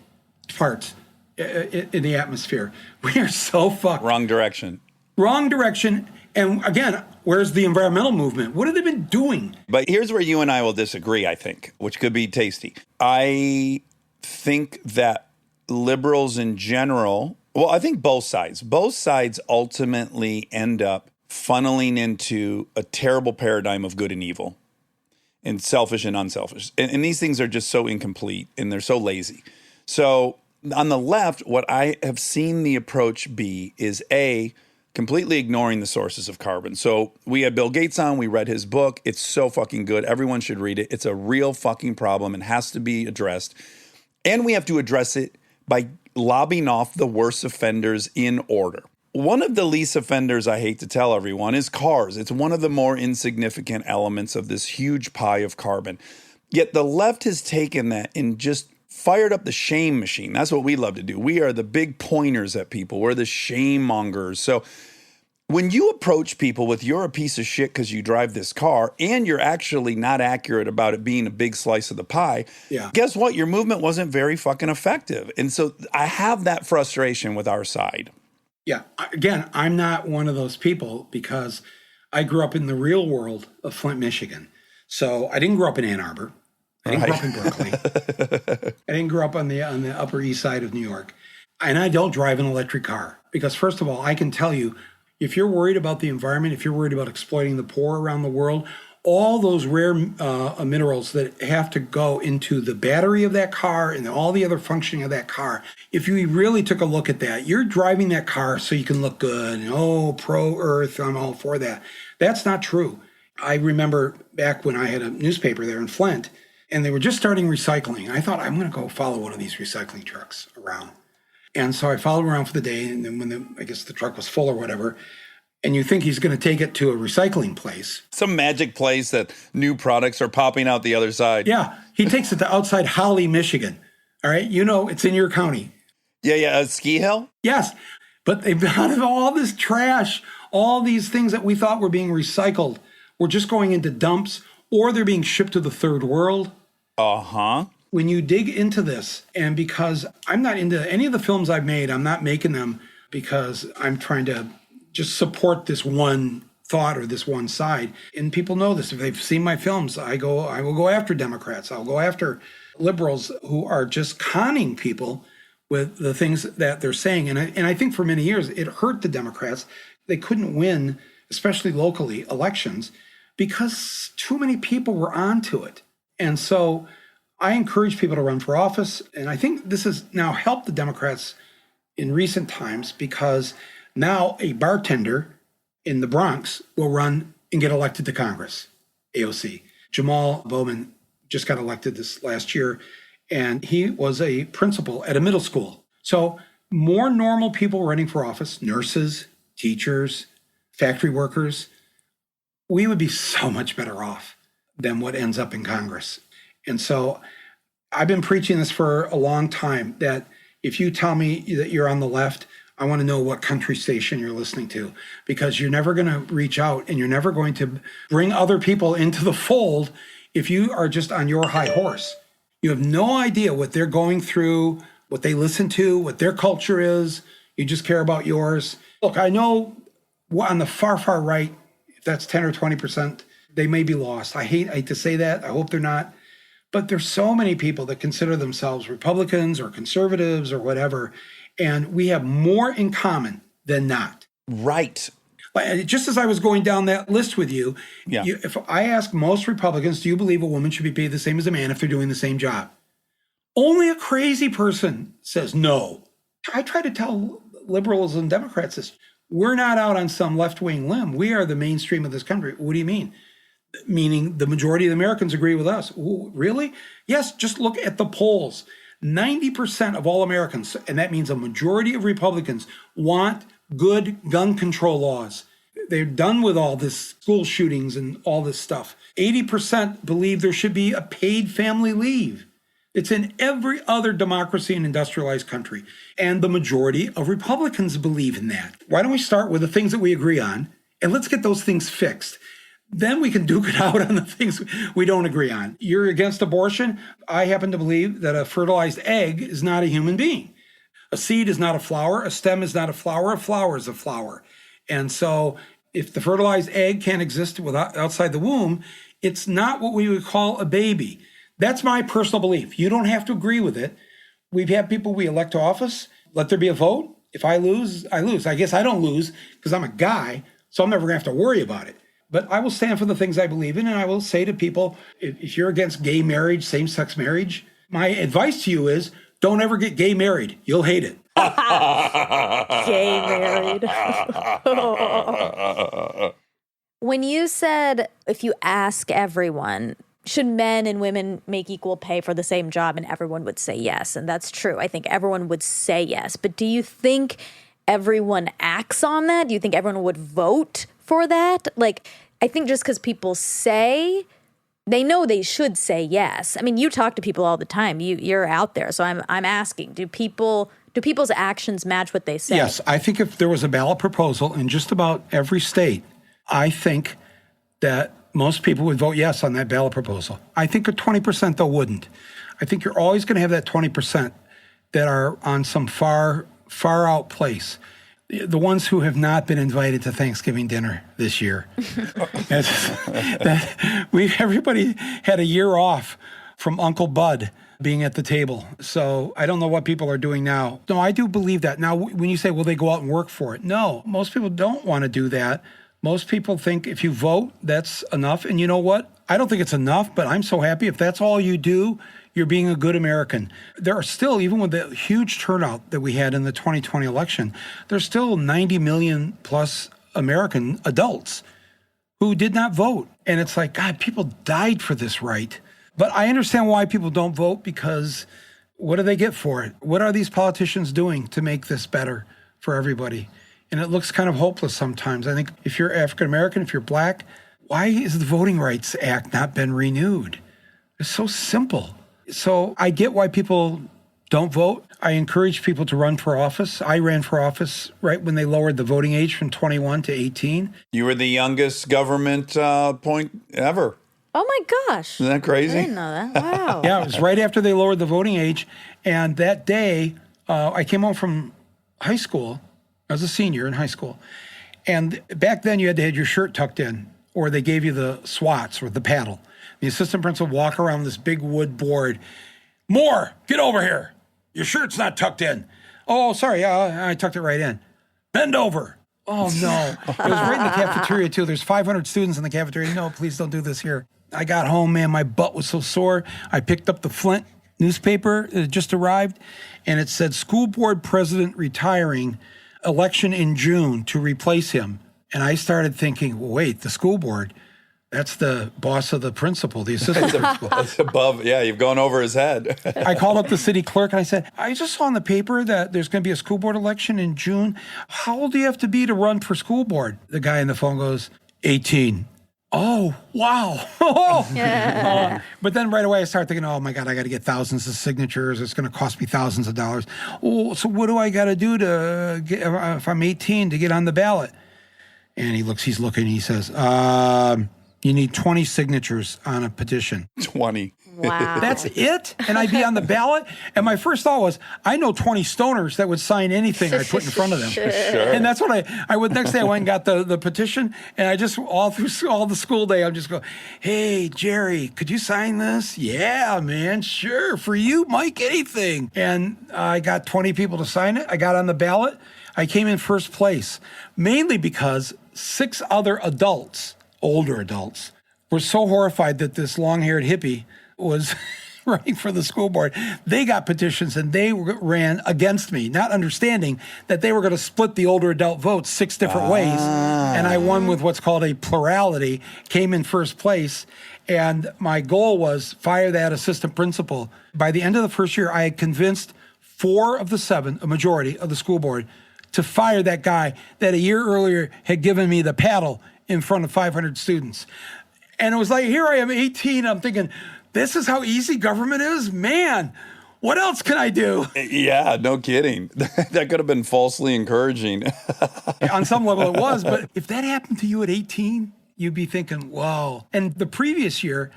parts in the atmosphere. We are so fucked. Wrong direction. Wrong direction. And again, where's the environmental movement? What have they been doing? But here's where you and I will disagree, I think, which could be tasty. I think that liberals in general, well, I think both sides ultimately end up funneling into a terrible paradigm of good and evil and selfish and unselfish. And these things are just so incomplete and they're so lazy. So on the left, what I have seen the approach be is completely ignoring the sources of carbon. So we had Bill Gates on, we read his book. It's so fucking good. Everyone should read it. It's a real fucking problem and has to be addressed. And we have to address it by lobbing off the worst offenders in order. One of the least offenders, I hate to tell everyone, is cars. It's one of the more insignificant elements of this huge pie of carbon. Yet the left has taken that and just fired up the shame machine. That's what we love to do. We are the big pointers at people. We're the shame mongers. So when you approach people with you're a piece of shit because you drive this car and you're actually not accurate about it being a big slice of the pie, guess what? Your movement wasn't very fucking effective. And so I have that frustration with our side. Yeah. Again, I'm not one of those people because I grew up in the real world of Flint, Michigan. So I didn't grow up in Ann Arbor. I didn't grow up in Berkeley. I didn't grow up on the Upper East Side of New York. And I don't drive an electric car because, first of all, I can tell you, if you're worried about the environment, if you're worried about exploiting the poor around the world, all those rare minerals that have to go into the battery of that car and all the other functioning of that car, if you really took a look at that, you're driving that car so you can look good and, pro-earth, I'm all for that. That's not true. I remember back when I had a newspaper there in Flint, and they were just starting recycling. I thought, I'm going to go follow one of these recycling trucks around. And so I followed around for the day, and then when I guess the truck was full or whatever, and you think he's going to take it to a recycling place. Some magic place that new products are popping out the other side. Yeah, he takes it to outside Holly, Michigan. All right, it's in your county. Yeah, Ski Hill? Yes, but they've got all this trash, all these things that we thought were being recycled were just going into dumps, or they're being shipped to the third world. Uh-huh. When you dig into this, and because I'm not into any of the films I've made, I'm not making them because I'm trying to just support this one thought or this one side. And people know this. If they've seen my films, I will go after Democrats. I'll go after liberals who are just conning people with the things that they're saying. And I think for many years, it hurt the Democrats. They couldn't win, especially locally, elections because too many people were onto it. And so I encourage people to run for office. And I think this has now helped the Democrats in recent times because now a bartender in the Bronx will run and get elected to Congress, AOC. Jamal Bowman just got elected this last year, and he was a principal at a middle school. So more normal people running for office, nurses, teachers, factory workers, we would be so much better off than what ends up in Congress. And so I've been preaching this for a long time, that if you tell me that you're on the left, I want to know what country station you're listening to, because you're never going to reach out and you're never going to bring other people into the fold if you are just on your high horse. You have no idea what they're going through, what they listen to, what their culture is. You just care about yours. Look, I know on the far, far right, if that's 10 or 20%, they may be lost. I hate to say that. I hope they're not. But there's so many people that consider themselves Republicans or conservatives or whatever, and we have more in common than not. Right. Just as I was going down that list with you, Yeah. if I ask most Republicans, do you believe a woman should be paid the same as a man if they're doing the same job? Only a crazy person says no. I try to tell liberals and Democrats this. We're not out on some left-wing limb. We are the mainstream of this country. What do you mean? Meaning the majority of the Americans agree with us. Ooh, really? Yes, just look at the polls. 90% of all Americans, and that means a majority of Republicans, want good gun control laws. They're done with all this school shootings and all this stuff. 80% believe there should be a paid family leave. It's in every other democracy and industrialized country. And the majority of Republicans believe in that. Why don't we start with the things that we agree on, and let's get those things fixed. Then we can duke it out on the things we don't agree on. You're against abortion. I happen to believe that a fertilized egg is not a human being. A seed is not a flower. A stem is not a flower. A flower is a flower. And so if the fertilized egg can't exist outside the womb, it's not what we would call a baby. That's my personal belief. You don't have to agree with it. We've had people we elect to office. Let there be a vote. If I lose, I lose. I guess I don't lose because I'm a guy, so I'm never going to have to worry about it. But I will stand for the things I believe in, and I will say to people, if you're against gay marriage, same-sex marriage, my advice to you is don't ever get gay married. You'll hate it. Gay married. When you said if you ask everyone, should men and women make equal pay for the same job, and everyone would say yes, and that's true. I think everyone would say yes. But do you think everyone acts on that? Do you think everyone would vote for that? Like, I think just because people say, they know they should say yes. I mean, you talk to people all the time. You're out there, so I'm asking: do people's actions match what they say? Yes, I think if there was a ballot proposal in just about every state, I think that most people would vote yes on that ballot proposal. I think a 20% though wouldn't. I think you're always going to have that 20% that are on some far out place. The ones who have not been invited to Thanksgiving dinner this year. Everybody had a year off from Uncle Bud being at the table. So I don't know what people are doing now. No, I do believe that. Now, when you say, will they go out and work for it? No, most people don't want to do that. Most people think if you vote, that's enough. And you know what? I don't think it's enough, but I'm so happy if that's all you do, you're being a good American. There are still, even with the huge turnout that we had in the 2020 election, there's still 90 million plus American adults who did not vote. And it's like, God, people died for this right. But I understand why people don't vote, because what do they get for it? What are these politicians doing to make this better for everybody? And it looks kind of hopeless sometimes. I think if you're African American, if you're black, why has the Voting Rights Act not been renewed? It's so simple. So I get why people don't vote. I encourage people to run for office. I ran for office right when they lowered the voting age from 21 to 18. You were the youngest government point ever. Oh my gosh. Isn't that crazy? I didn't know that. Wow. Yeah, it was right after they lowered the voting age. And that day, I came home from high school. I was a senior in high school. And back then you had to have your shirt tucked in, or they gave you the swats or the paddle. The assistant principal would walk around this big wood board. Moore, get over here. Your shirt's not tucked in. Oh, sorry. I tucked it right in. Bend over. Oh, no. It was right in the cafeteria, too. There's 500 students in the cafeteria. No, please don't do this here. I got home, man. My butt was so sore. I picked up the Flint newspaper. It had just arrived. And it said, school board president retiring, election in June to replace him. And I started thinking, well, wait, the school board, that's the boss of the principal, the assistant principal. It's above. Yeah, you've gone over his head. I called up the city clerk and I said, I just saw in the paper that there's going to be a school board election in June. How old do you have to be to run for school board? The guy on the phone goes, 18. Oh, wow. But then right away I started thinking, oh my God, I got to get thousands of signatures. It's going to cost me thousands of dollars. Oh, so what do I got to do to get, if I'm 18 to get on the ballot? And he's looking, he says, you need 20 signatures on a petition. 20. Wow. That's it? And I'd be on the ballot? And my first thought was, I know 20 stoners that would sign anything I put in front of them. Sure. And that's what I would, next day I went and got the petition, and I just, all through all the school day, I'm just going, hey, Jerry, could you sign this? Yeah, man, sure. For you, Mike, anything. And I got 20 people to sign it. I got on the ballot. I came in first place, mainly because 6 other adults, older adults, were so horrified that this long-haired hippie was running for the school board. They got petitions and they ran against me, not understanding that they were going to split the older adult votes 6 different ways. And I won with what's called a plurality, came in first place. And my goal was fire that assistant principal. By the end of the first year, I had convinced 4 of the 7, a majority of the school board, to fire that guy that a year earlier had given me the paddle in front of 500 students. And it was like, here I am, 18, I'm thinking, this is how easy government is? Man, what else can I do? Yeah, no kidding. That could have been falsely encouraging. On some level it was, but if that happened to you at 18, you'd be thinking, whoa. And the previous year,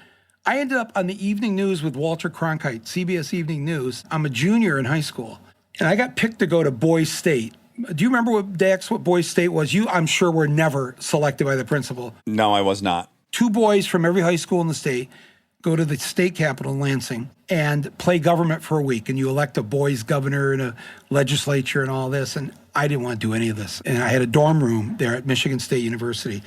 I ended up on the evening news with Walter Cronkite, CBS Evening News. I'm a junior in high school, and I got picked to go to Boys State. Do you remember what Boys State was? You, I'm sure, were never selected by the principal. No, I was not. 2 boys from every high school in the state go to the state capitol in Lansing and play government for a week. And you elect a boys governor and a legislature and all this. And I didn't want to do any of this. And I had a dorm room there at Michigan State University.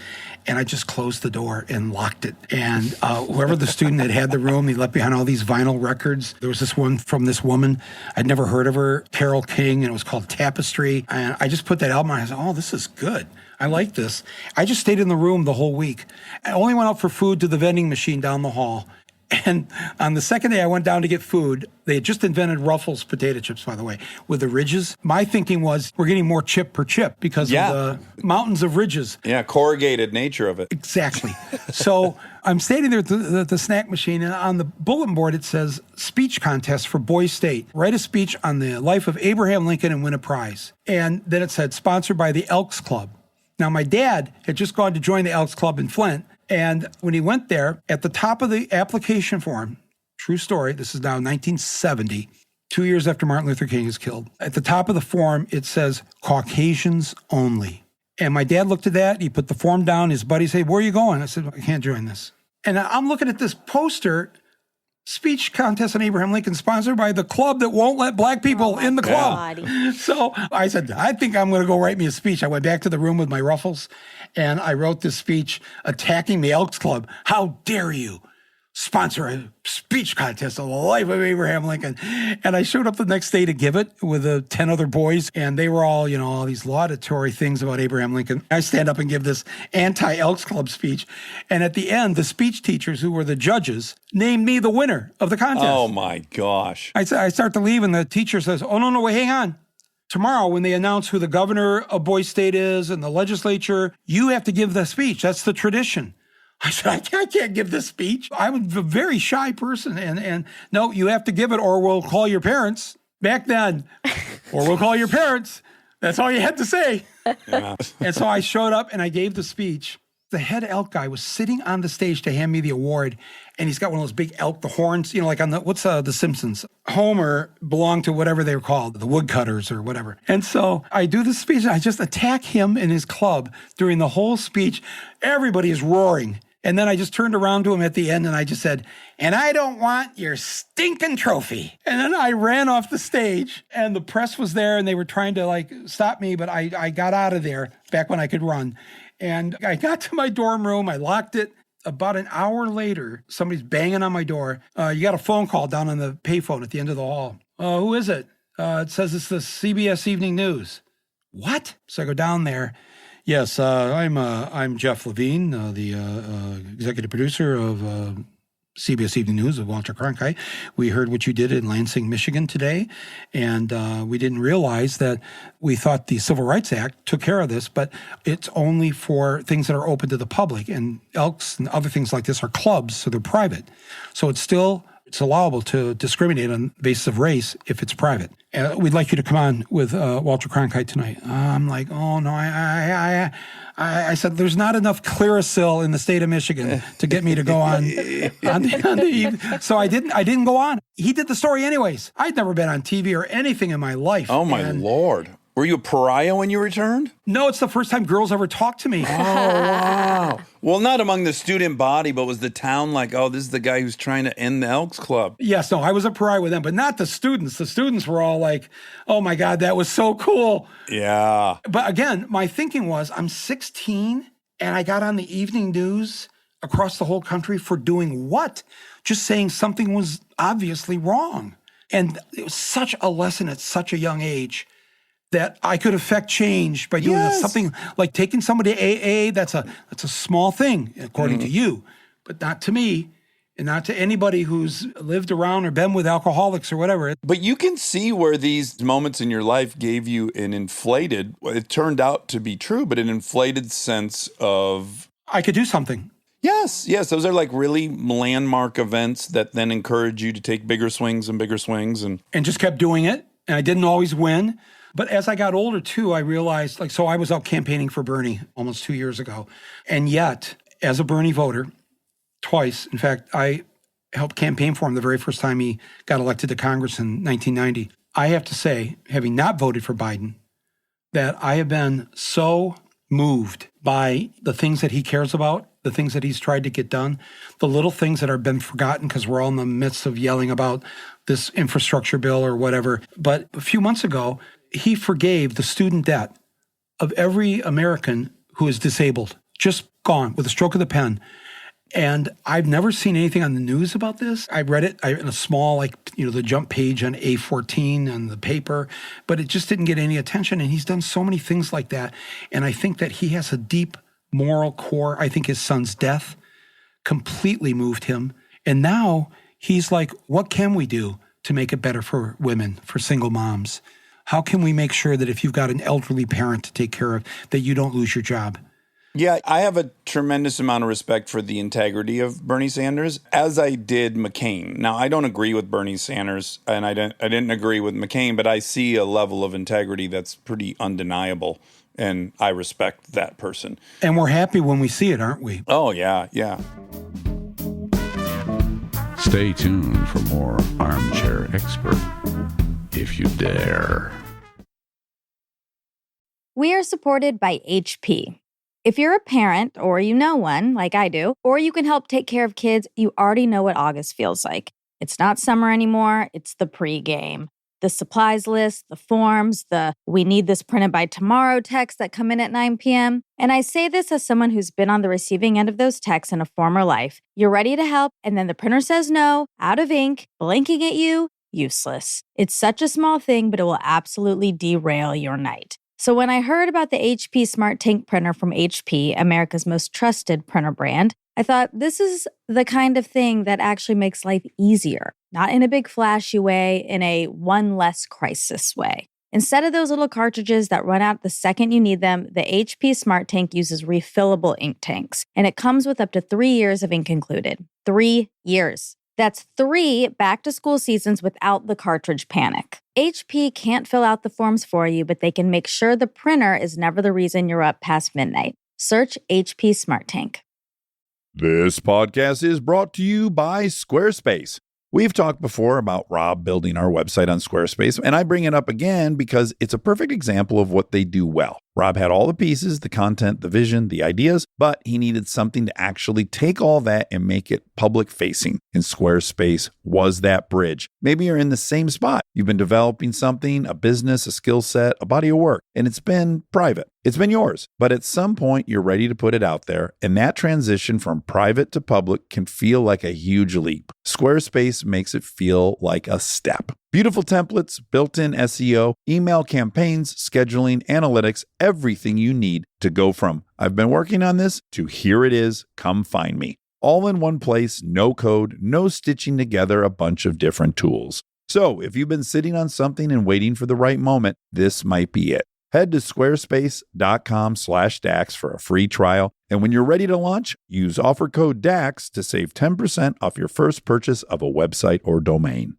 And I just closed the door and locked it. And whoever the student had the room, he left behind all these vinyl records. There was this one from this woman. I'd never heard of her, Carole King, and it was called Tapestry. And I just put that album on. I said, oh, this is good. I like this. I just stayed in the room the whole week. I only went out for food to the vending machine down the hall. And on the second day I went down to get food, they had just invented Ruffles potato chips, by the way, with the ridges. My thinking was we're getting more chip per chip because of the mountains of ridges. Yeah, corrugated nature of it. Exactly. So I'm standing there at the snack machine, and on the bulletin board it says speech contest for Boys State. Write a speech on the life of Abraham Lincoln and win a prize. And then it said sponsored by the Elks Club. Now, my dad had just gone to join the Elks Club in Flint. And when he went there, at the top of the application form, true story, this is now 1970, 2 years after Martin Luther King is killed. At the top of the form, it says Caucasians only. And my dad looked at that. He put the form down. His buddy said, where are you going? I said, I can't join this. And I'm looking at this poster, speech contest on Abraham Lincoln, sponsored by the club that won't let black people in the club. God. So I said, I think I'm going to go write me a speech. I went back to the room with my ruffles, and I wrote this speech attacking the Elks Club. How dare you sponsor a speech contest on the life of Abraham Lincoln? And I showed up the next day to give it with 10 other boys, and they were all, all these laudatory things about Abraham Lincoln. I stand up and give this anti-Elks Club speech, and at the end, the speech teachers, who were the judges, named me the winner of the contest. Oh, my gosh. I start to leave, and the teacher says, oh, no, wait, hang on. Tomorrow, when they announce who the governor of Boys State is and the legislature, you have to give the speech. That's the tradition. I said, I can't give this speech. I'm a very shy person. And no, you have to give it or we'll call your parents. Back then, or we'll call your parents. That's all you had to say. Yeah. And so I showed up and I gave the speech. The head elk guy was sitting on the stage to hand me the award. And he's got one of those big elk, the horns, like on what's The Simpsons? Homer belonged to whatever they were called, the woodcutters or whatever. And so I do the speech and I just attack him and his club during the whole speech. Everybody is roaring. And then I just turned around to him at the end and I just said, and I don't want your stinking trophy. And then I ran off the stage and the press was there and they were trying to stop me, but I got out of there back when I could run. And I got to my dorm room, I locked it. About an hour later, somebody's banging on my door. You got a phone call down on the payphone at the end of the hall. Who is it? It says it's the CBS Evening News. What? So I go down there. Yes, I'm Jeff Levine, the executive producer of CBS Evening News of Walter Cronkite. We heard what you did in Lansing, Michigan today, and we didn't realize that we thought the Civil Rights Act took care of this, but it's only for things that are open to the public, and Elks and other things like this are clubs, so they're private. So it's allowable to discriminate on the basis of race if it's private. And we'd like you to come on with Walter Cronkite tonight. I'm like, oh no, I said there's not enough Clearasil in the state of Michigan to get me to go on the so I didn't go on. He did the story anyways. I'd never been on TV or anything in my life. Oh my Lord. Were you a pariah when you returned? No, it's the first time girls ever talked to me. Oh, wow. Well, not among the student body, but was the town like, oh, this is the guy who's trying to end the Elks Club? Yes, no, I was a pariah with them, but not the students. The students were all like, oh my God, that was so cool. Yeah. But again, my thinking was I'm 16 and I got on the evening news across the whole country for doing what? Just saying something was obviously wrong. And it was such a lesson at such a young age that I could affect change by doing something like taking somebody to AA. That's a small thing, according to you, but not to me and not to anybody who's lived around or been with alcoholics or whatever. But you can see where these moments in your life gave you an inflated, it turned out to be true, but an inflated sense of... I could do something. Yes. Those are like really landmark events that then encourage you to take bigger swings and bigger swings. And just kept doing it. And I didn't always win. But as I got older, too, I realized, so I was out campaigning for Bernie almost 2 years ago. And yet, as a Bernie voter, twice, in fact, I helped campaign for him the very first time he got elected to Congress in 1990. I have to say, having not voted for Biden, that I have been so moved by the things that he cares about, the things that he's tried to get done, the little things that have been forgotten because we're all in the midst of yelling about this infrastructure bill or whatever. But a few months ago, he forgave the student debt of every American who is disabled, just gone with a stroke of the pen. And I've never seen anything on the news about this. I read it in a small, the jump page on A14 on the paper, but it just didn't get any attention. And he's done so many things like that. And I think that he has a deep moral core. I think his son's death completely moved him. And now he's like, what can we do to make it better for women, for single moms? How can we make sure that if you've got an elderly parent to take care of, that you don't lose your job? yeah, I have a tremendous amount of respect for the integrity of Bernie Sanders, as I did McCain. Now, I don't agree with Bernie Sanders, and I didn't agree with McCain, but I see a level of integrity that's pretty undeniable, and I respect that person. And we're happy when we see it, aren't we? Oh, yeah, yeah. Stay tuned for more Armchair Expert, if you dare. We are supported by HP. If you're a parent or you know one, like I do, or you can help take care of kids, you already know what August feels like. It's not summer anymore, it's the pregame. The supplies list, the forms, the "we need this printed by tomorrow" texts that come in at 9 p.m. And I say this as someone who's been on the receiving end of those texts in a former life. You're ready to help, and then the printer says no, out of ink, blinking at you, useless. It's such a small thing, but it will absolutely derail your night. So when I heard about the HP Smart Tank printer from HP, America's most trusted printer brand, I thought this is the kind of thing that actually makes life easier, not in a big flashy way, in a one less crisis way. Instead of those little cartridges that run out the second you need them, the HP Smart Tank uses refillable ink tanks, and it comes with up to 3 years of ink included. 3 years. That's 3 back-to-school seasons without the cartridge panic. HP can't fill out the forms for you, but they can make sure the printer is never the reason you're up past midnight. Search HP Smart Tank. This podcast is brought to you by Squarespace. We've talked before about Rob building our website on Squarespace, and I bring it up again because it's a perfect example of what they do well. Rob had all the pieces, the content, the vision, the ideas, but he needed something to actually take all that and make it public-facing, and Squarespace was that bridge. Maybe you're in the same spot. You've been developing something, a business, a skill set, a body of work, and it's been private. It's been yours, but at some point you're ready to put it out there, and that transition from private to public can feel like a huge leap. Squarespace makes it feel like a step. Beautiful templates, built-in SEO, email campaigns, scheduling, analytics, everything you need to go from "I've been working on this" to "here it is, come find me." All in one place, no code, no stitching together a bunch of different tools. So if you've been sitting on something and waiting for the right moment, this might be it. Head to squarespace.com/DAX for a free trial. And when you're ready to launch, use offer code DAX to save 10% off your first purchase of a website or domain.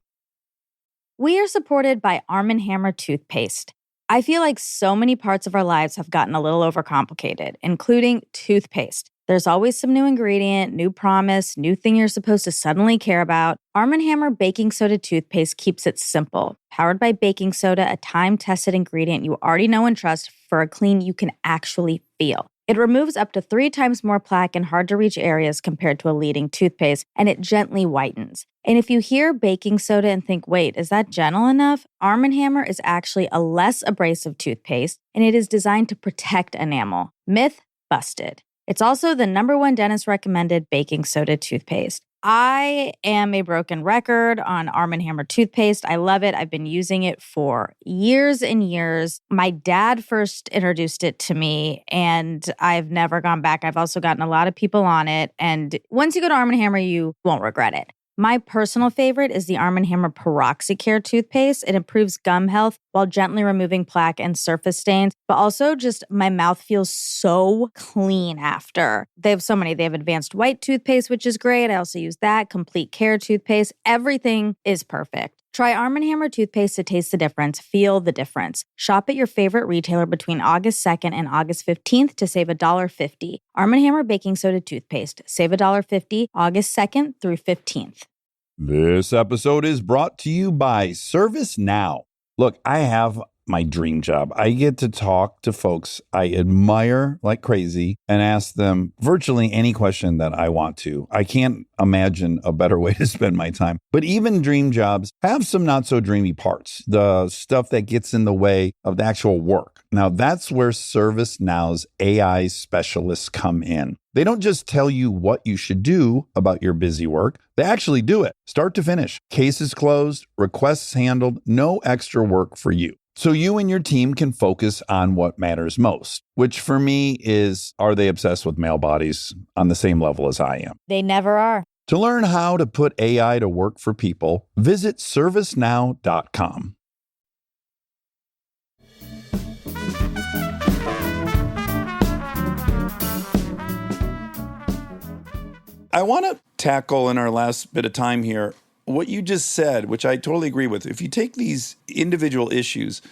We are supported by Arm & Hammer toothpaste. I feel like so many parts of our lives have gotten a little overcomplicated, including toothpaste. There's always some new ingredient, new promise, new thing you're supposed to suddenly care about. Arm & Hammer baking soda toothpaste keeps it simple. Powered by baking soda, a time-tested ingredient you already know and trust for a clean you can actually feel. It removes up to 3 times more plaque in hard-to-reach areas compared to a leading toothpaste, and it gently whitens. And if you hear baking soda and think, wait, is that gentle enough? Arm & Hammer is actually a less abrasive toothpaste, and it is designed to protect enamel. Myth busted. It's also the #1 dentist-recommended baking soda toothpaste. I am a broken record on Arm & Hammer toothpaste. I love it. I've been using it for years and years. My dad first introduced it to me, and I've never gone back. I've also gotten a lot of people on it, and once you go to Arm & Hammer, you won't regret it. My personal favorite is the Arm & Hammer PeroxyCare toothpaste. It improves gum health while gently removing plaque and surface stains, but also just my mouth feels so clean after. They have so many. They have advanced white toothpaste, which is great. I also use that. Complete Care toothpaste. Everything is perfect. Try Arm & Hammer toothpaste to taste the difference. Feel the difference. Shop at your favorite retailer between August 2nd and August 15th to save $1.50. Arm & Hammer baking soda toothpaste. Save $1.50 August 2nd through 15th. This episode is brought to you by ServiceNow. Look, I have my dream job. I get to talk to folks I admire like crazy and ask them virtually any question that I want to. I can't imagine a better way to spend my time. But even dream jobs have some not so dreamy parts, the stuff that gets in the way of the actual work. Now, that's where ServiceNow's AI specialists come in. They don't just tell you what you should do about your busy work. They actually do it, start to finish. Cases closed, requests handled, no extra work for you. So you and your team can focus on what matters most, which for me is, are they obsessed with male bodies on the same level as I am? They never are. To learn how to put AI to work for people, visit servicenow.com. I want to tackle in our last bit of time here what you just said, which I totally agree with. If you take these individual issues,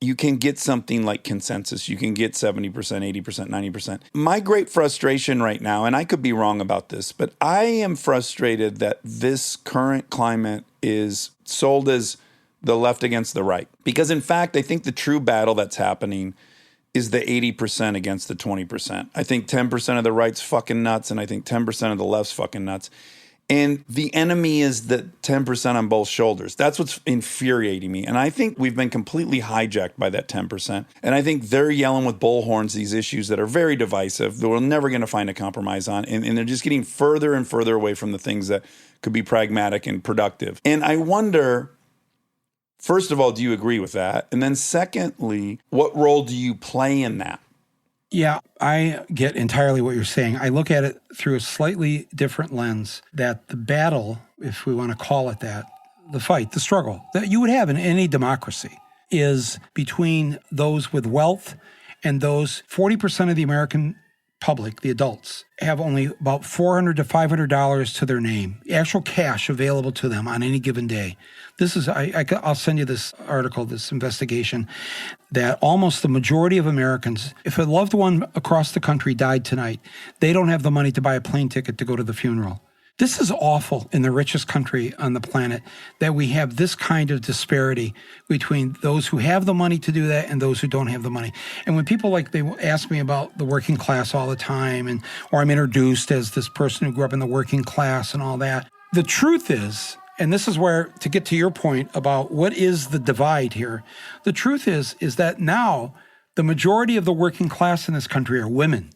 you can get something like consensus. You can get 70%, 80%, 90%. My great frustration right now, and I could be wrong about this, but I am frustrated that this current climate is sold as the left against the right. Because in fact, I think the true battle that's happening is the 80% against the 20%. I think 10% of the right's fucking nuts, and I think 10% of the left's fucking nuts. And the enemy is the 10% on both shoulders. That's what's infuriating me. And I think we've been completely hijacked by that 10%. And I think they're yelling with bullhorns these issues that are very divisive, that we're never going to find a compromise on. And they're just getting further and further away from the things that could be pragmatic and productive. And I wonder, first of all, do you agree with that? And then secondly, what role do you play in that? Yeah, I get entirely what you're saying. I look at it through a slightly different lens, that the battle, if we want to call it that, the fight, the struggle that you would have in any democracy is between those with wealth and those 40% of the American public, the adults, have only about $400 to $500 to their name, actual cash available to them on any given day. This is, I'll send you this article, this investigation, that almost the majority of Americans, if a loved one across the country died tonight, they don't have the money to buy a plane ticket to go to the funeral. This is awful in the richest country on the planet, that we have this kind of disparity between those who have the money to do that and those who don't have the money. And when people they ask me about the working class all the time, or I'm introduced as this person who grew up in the working class and all that, the truth is, and this is where, to get to your point about what is the divide here, the truth is that now The majority of the working class in this country are women.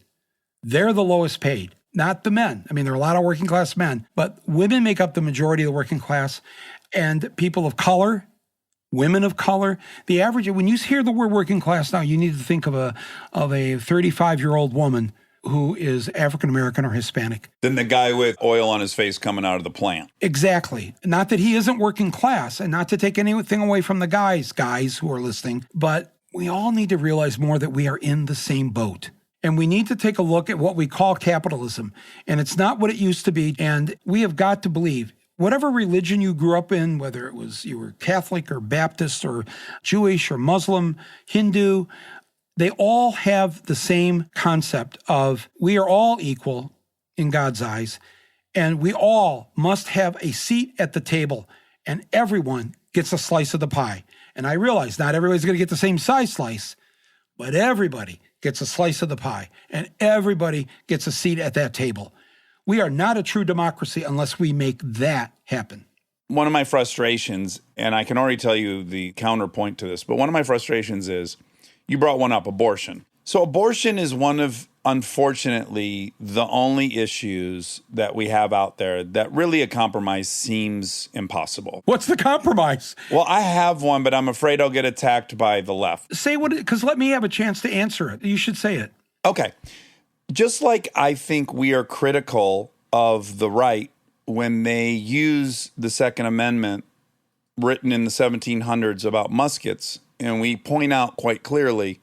They're the lowest paid, not the men. I mean, there are a lot of working class men, but women make up the majority of the working class, and people of color, women of color. The average, when you hear the word working class now, you need to think of a 35-year-old woman who is African-American or Hispanic. Than the guy with oil on his face coming out of the plant. Exactly. Not that he isn't working class, and not to take anything away from the guys who are listening, but we all need to realize more that we are in the same boat. And we need to take a look at what we call capitalism. And it's not what it used to be. And we have got to believe, whatever religion you grew up in, whether it was you were Catholic or Baptist or Jewish or Muslim, Hindu, they all have the same concept of we are all equal in God's eyes, and we all must have a seat at the table, and everyone gets a slice of the pie. And I realize not everybody's going to get the same size slice, but everybody gets a slice of the pie, and everybody gets a seat at that table. We are not a true democracy unless we make that happen. One of my frustrations, and I can already tell you the counterpoint to this, but one of my frustrations is, you brought one up, abortion. So abortion is one of, unfortunately, the only issues that we have out there that really a compromise seems impossible. What's the compromise? Well, I have one, but I'm afraid I'll get attacked by the left. Say what, because let me have a chance to answer it. You should say it. Okay. Just like I think we are critical of the right when they use the Second Amendment written in the 1700s about muskets, and we point out quite clearly,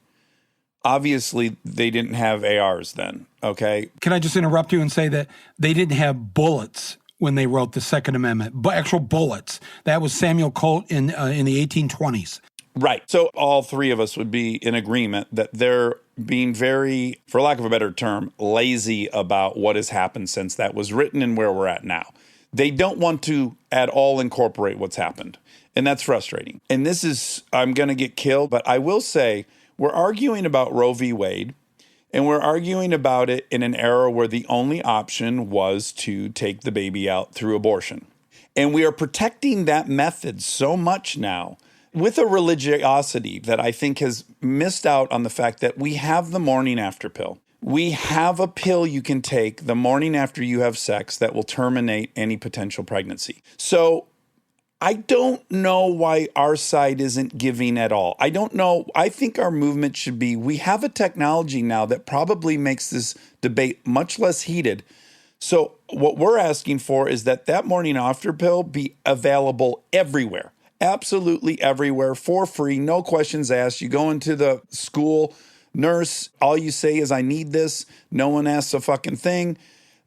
obviously, they didn't have ARs then, okay? Can I just interrupt you and say that they didn't have bullets when they wrote the Second Amendment, but actual bullets. That was Samuel Colt in the 1820s. Right. So all three of us would be in agreement that they're being very, for lack of a better term, lazy about what has happened since that was written and where we're at now. They don't want to at all incorporate what's happened. And that's frustrating. And this is, I'm going to get killed, but I will say, we're arguing about Roe v. Wade, and we're arguing about it in an era where the only option was to take the baby out through abortion. And we are protecting that method so much now with a religiosity that I think has missed out on the fact that we have the morning after pill. We have a pill you can take the morning after you have sex that will terminate any potential pregnancy. So I don't know why our side isn't giving at all. I don't know. I think our movement should be, we have a technology now that probably makes this debate much less heated. So what we're asking for is that that morning after pill be available everywhere, absolutely everywhere, for free, no questions asked. You go into the school, nurse, all you say is, I need this. No one asks a fucking thing.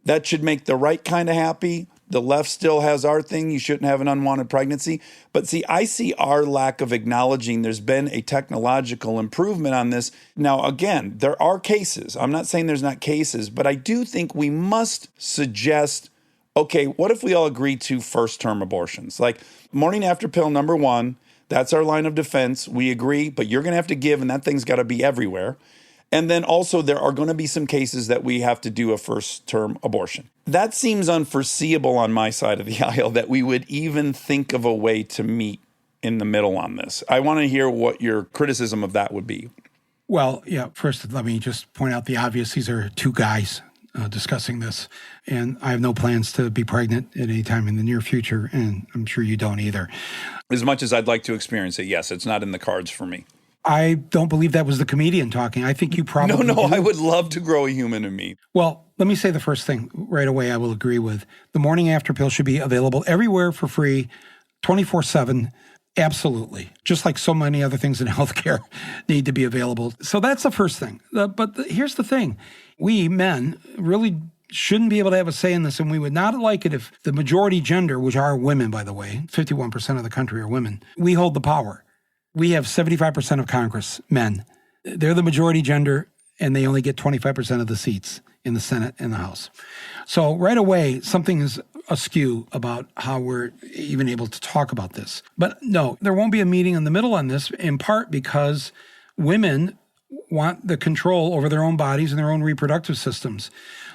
That should make the right kind of happy. The left still has our thing. You shouldn't have an unwanted pregnancy. But see, I see our lack of acknowledging there's been a technological improvement on this. Now, again, there are cases. I'm not saying there's not cases, but I do think we must suggest, okay, what if we all agree to first-term abortions? Like morning after pill number 1, that's our line of defense. We agree, but you're going to have to give, and that thing's got to be everywhere. And then also there are going to be some cases that we have to do a first-term abortion. That seems unforeseeable on my side of the aisle that we would even think of a way to meet in the middle on this. I want to hear what your criticism of that would be. Well, yeah, first let me just point out the obvious. These are two guys discussing this, and I have no plans to be pregnant at any time in the near future, and I'm sure you don't either. As much as I'd like to experience it, yes, it's not in the cards for me. I don't believe that was the comedian talking. I think you probably No, do. I would love to grow a human in me. Well, let me say the first thing right away I will agree with. The morning after pill should be available everywhere for free, 24/7. Absolutely. Just like so many other things in healthcare need to be available. So that's the first thing. Here's the thing. We men really shouldn't be able to have a say in this, and we would not like it if the majority gender, which are women, by the way, 51% of the country are women, we hold the power. We have 75% of Congress, men. They're the majority gender, and they only get 25% of the seats in the Senate and the House. So right away, something is askew about how we're even able to talk about this. But no, there won't be a meeting in the middle on this, in part because women want the control over their own bodies and their own reproductive systems.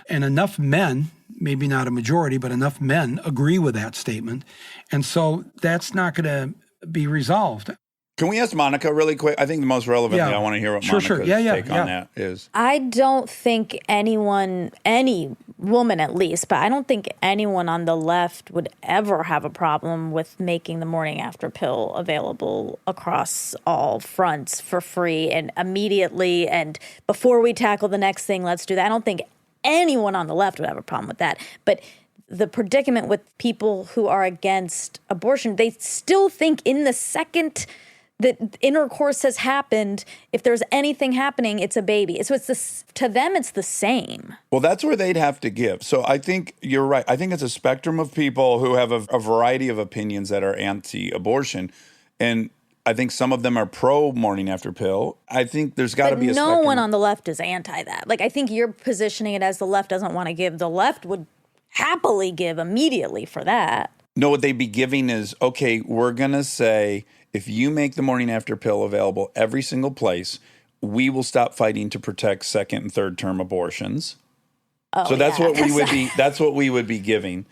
And enough men, maybe not a majority, but enough men agree with that statement. And so that's not going to be resolved. Can we ask Monica really quick? I think the most relevant thing I want to hear what Monica's take on that is. I don't think anyone, any woman at least, but I don't think anyone on the left would ever have a problem with making the morning after pill available across all fronts for free and immediately. And before we tackle the next thing, let's do that. I don't think anyone on the left would have a problem with that. But the predicament with people who are against abortion, they still think in the second that intercourse has happened, if there's anything happening, it's a baby. So to them, it's the same. Well, that's where they'd have to give. So I think you're right. I think it's a spectrum of people who have a variety of opinions that are anti-abortion. And I think some of them are pro morning after pill. I think there's got to be a spectrum. No one on the left is anti that. Like, I think you're positioning it as the left doesn't want to give. The left would happily give immediately for that. No, what they'd be giving is, okay, we're going to say, if you make the morning after pill available every single place, we will stop fighting to protect second and third term abortions. Oh, so that's what we would be. That's what we would be giving,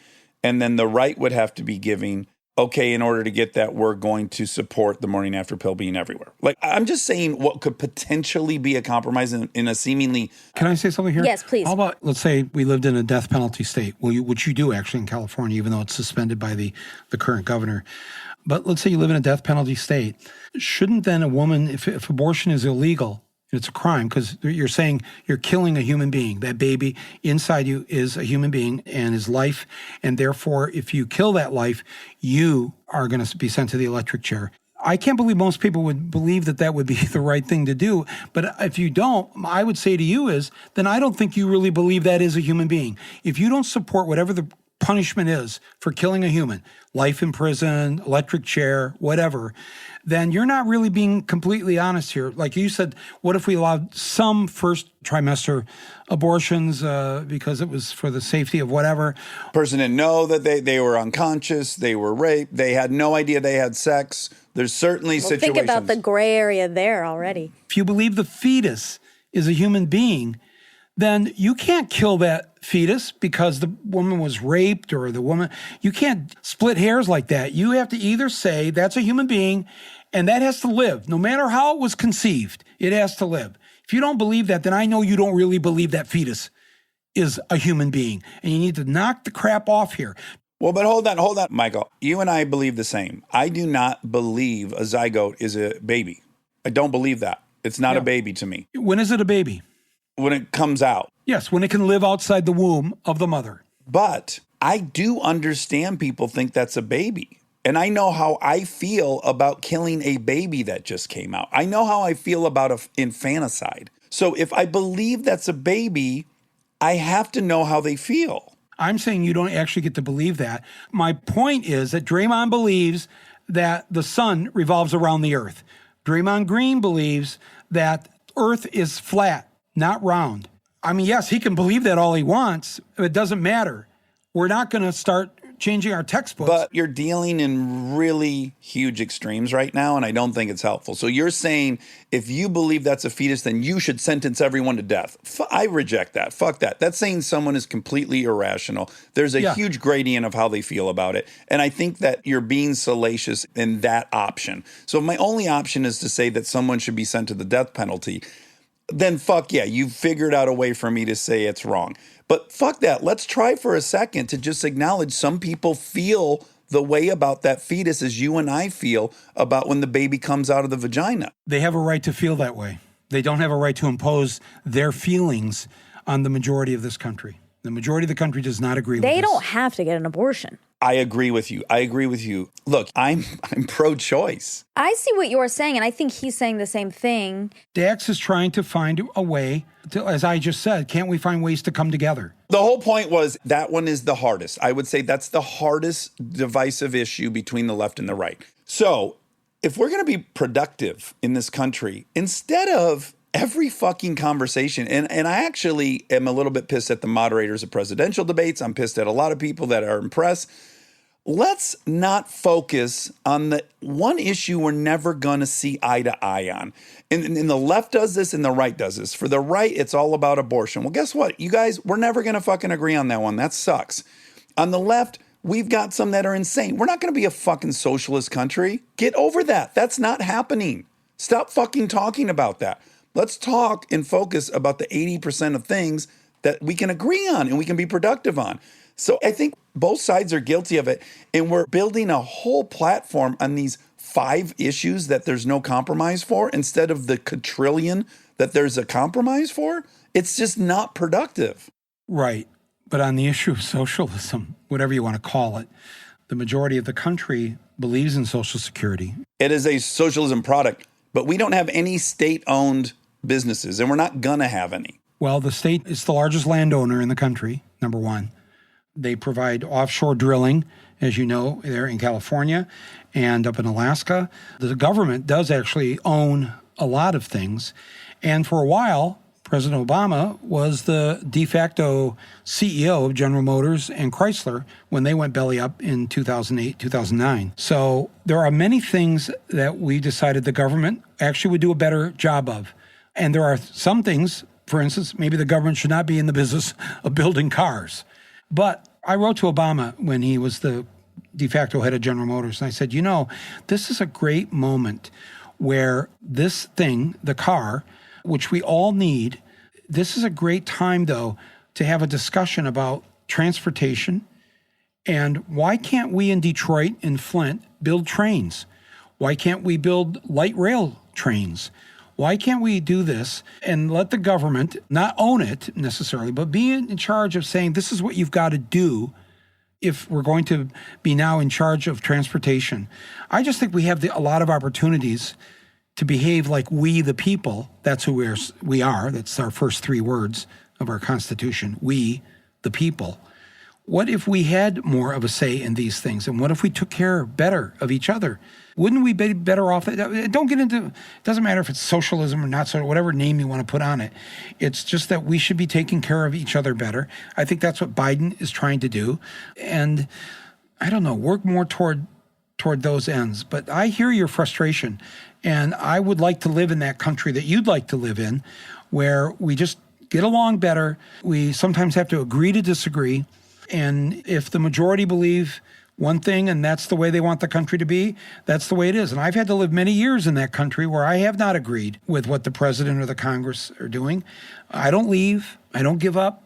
and then the right would have to be giving. Okay, in order to get that, we're going to support the morning after pill being everywhere. Like, I'm just saying what could potentially be a compromise in a seemingly. Can I say something here? Yes, please. How about, let's say we lived in a death penalty state, which you do actually in California, even though it's suspended by the current governor. But let's say you live in a death penalty state. Shouldn't then a woman, if abortion is illegal, it's a crime because you're saying you're killing a human being. That baby inside you is a human being and his life. And therefore, if you kill that life, you are going to be sent to the electric chair. I can't believe most people would believe that that would be the right thing to do. But if you don't, I would say to you is, then I don't think you really believe that is a human being. If you don't support whatever the punishment is for killing a human, life in prison, electric chair, whatever, then you're not really being completely honest here. Like you said, what if we allowed some first trimester abortions because it was for the safety of whatever? Person didn't know that they were unconscious, they were raped, they had no idea they had sex. There's certainly situations. Think about the gray area there already. If you believe the fetus is a human being, then you can't kill that fetus because the woman was raped or the woman, you can't split hairs like that. You have to either say that's a human being and that has to live. No matter how it was conceived, it has to live. If you don't believe that, then I know you don't really believe that fetus is a human being. And you need to knock the crap off here. Well, but hold on, Michael. You and I believe the same. I do not believe a zygote is a baby. I don't believe that. It's not a baby to me. When is it a baby? When it comes out. Yes, when it can live outside the womb of the mother. But I do understand people think that's a baby. And I know how I feel about killing a baby that just came out. I know how I feel about infanticide. So if I believe that's a baby, I have to know how they feel. I'm saying you don't actually get to believe that. My point is that Draymond believes that the sun revolves around the earth. Draymond Green believes that earth is flat, not round. I mean, yes, he can believe that all he wants. It doesn't matter. We're not going to start changing our textbooks. But you're dealing in really huge extremes right now, and I don't think it's helpful. So you're saying if you believe that's a fetus, then you should sentence everyone to death. I reject that. Fuck that. That's saying someone is completely irrational. There's a huge gradient of how they feel about it. And I think that you're being salacious in that option. So if my only option is to say that someone should be sent to the death penalty, then fuck yeah, you've figured out a way for me to say it's wrong. But fuck that. Let's try for a second to just acknowledge some people feel the way about that fetus as you and I feel about when the baby comes out of the vagina. They have a right to feel that way. They don't have a right to impose their feelings on the majority of this country. The majority of the country does not agree with this. They don't have to get an abortion. I agree with you. Look, I'm pro-choice. I see what you're saying, and I think he's saying the same thing. Dax is trying to find a way to, as I just said, can't we find ways to come together? The whole point was that one is the hardest. I would say that's the hardest divisive issue between the left and the right. So if we're going to be productive in this country, instead of every fucking conversation, and I actually am a little bit pissed at the moderators of presidential debates. I'm pissed at a lot of people that are impressed. Let's not focus on the one issue we're never going to see eye to eye on. And the left does this and the right does this. For the right, it's all about abortion. Well, guess what? You guys, we're never going to fucking agree on that one. That sucks. On the left, We've got some that are insane. We're not going to be a fucking socialist country. Get over that. That's not happening. Stop fucking talking about that. Let's talk and focus about the 80% of things that we can agree on and we can be productive on. So I think both sides are guilty of it. And we're building a whole platform on these 5 issues that there's no compromise for instead of the quadrillion that there's a compromise for. It's just not productive. Right. But on the issue of socialism, whatever you want to call it, the majority of the country believes in Social Security. It is a socialism product, but we don't have any state-owned businesses, and we're not going to have any. Well, the state is the largest landowner in the country, number one. They provide offshore drilling, as you know, there in California and up in Alaska. The government does actually own a lot of things. And for a while, President Obama was the de facto CEO of General Motors and Chrysler when they went belly up in 2008, 2009. So there are many things that we decided the government actually would do a better job of. And there are some things, for instance, maybe the government should not be in the business of building cars. But I wrote to Obama when he was the de facto head of General Motors, and I said, this is a great moment where this thing, the car, which we all need, this is a great time, though, to have a discussion about transportation. And why can't we in Detroit and Flint build trains? Why can't we build light rail trains? Why can't we do this and let the government not own it necessarily, but be in charge of saying this is what you've got to do if we're going to be now in charge of transportation? I just think we have a lot of opportunities to behave like we the people. That's who we are. That's our first 3 words of our Constitution, we the people. What if we had more of a say in these things? And what if we took care better of each other? Wouldn't we be better off? Don't get into, it doesn't matter if it's socialism or not, so whatever name you want to put on it. It's just that we should be taking care of each other better. I think that's what Biden is trying to do. And I don't know, work more toward those ends. But I hear your frustration. And I would like to live in that country that you'd like to live in, where we just get along better. We sometimes have to agree to disagree. And if the majority believe one thing and that's the way they want the country to be, that's the way it is. And I've had to live many years in that country where I have not agreed with what the president or the Congress are doing. I don't leave. I don't give up.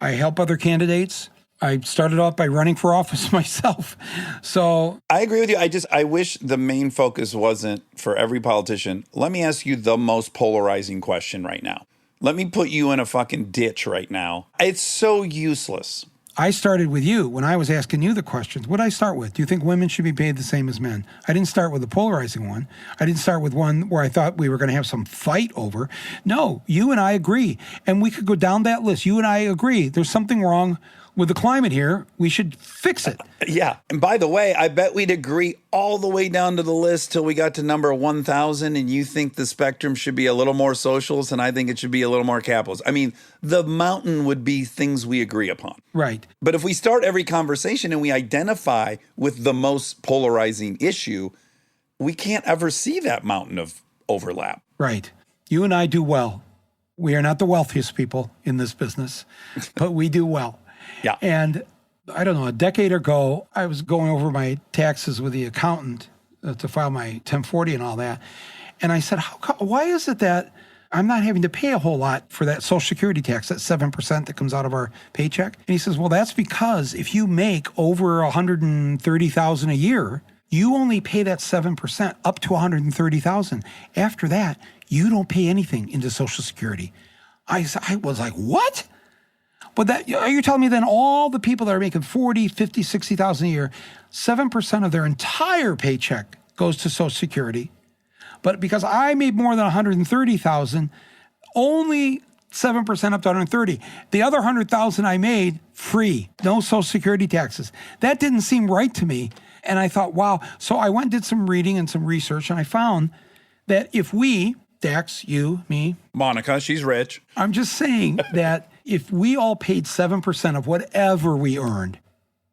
I help other candidates. I started off by running for office myself. So I agree with you. I wish the main focus wasn't for every politician. Let me ask you the most polarizing question right now. Let me put you in a fucking ditch right now. It's so useless. I started with you when I was asking you the questions. What did I start with? Do you think women should be paid the same as men? I didn't start with a polarizing one. I didn't start with one where I thought we were going to have some fight over. No, you and I agree. And we could go down that list. You and I agree. There's something wrong with the climate here. We should fix it. Yeah. And by the way, I bet we'd agree all the way down to the list till we got to number 1,000. And you think the spectrum should be a little more socialist, and I think it should be a little more capitalist. I mean, the mountain would be things we agree upon. Right. But if we start every conversation and we identify with the most polarizing issue, we can't ever see that mountain of overlap. Right. You and I do well. We are not the wealthiest people in this business, but we do well. Yeah. And I don't know, a decade ago, I was going over my taxes with the accountant to file my 1040 and all that. And I said, why is it that I'm not having to pay a whole lot for that Social Security tax, that 7% that comes out of our paycheck? And he says, well, that's because if you make over $130,000 a year, you only pay that 7% up to $130,000. After that, you don't pay anything into Social Security. I was like, what? But that, are you telling me then all the people that are making 40, 50, 60,000 a year, 7% of their entire paycheck goes to Social Security? But because I made more than 130,000, only 7% up to 130. The other 100,000 I made, free, no Social Security taxes. That didn't seem right to me. And I thought, wow. So I went and did some reading and some research, and I found that if we, Dax, you, me, Monica, she's rich. I'm just saying that if we all paid 7% of whatever we earned,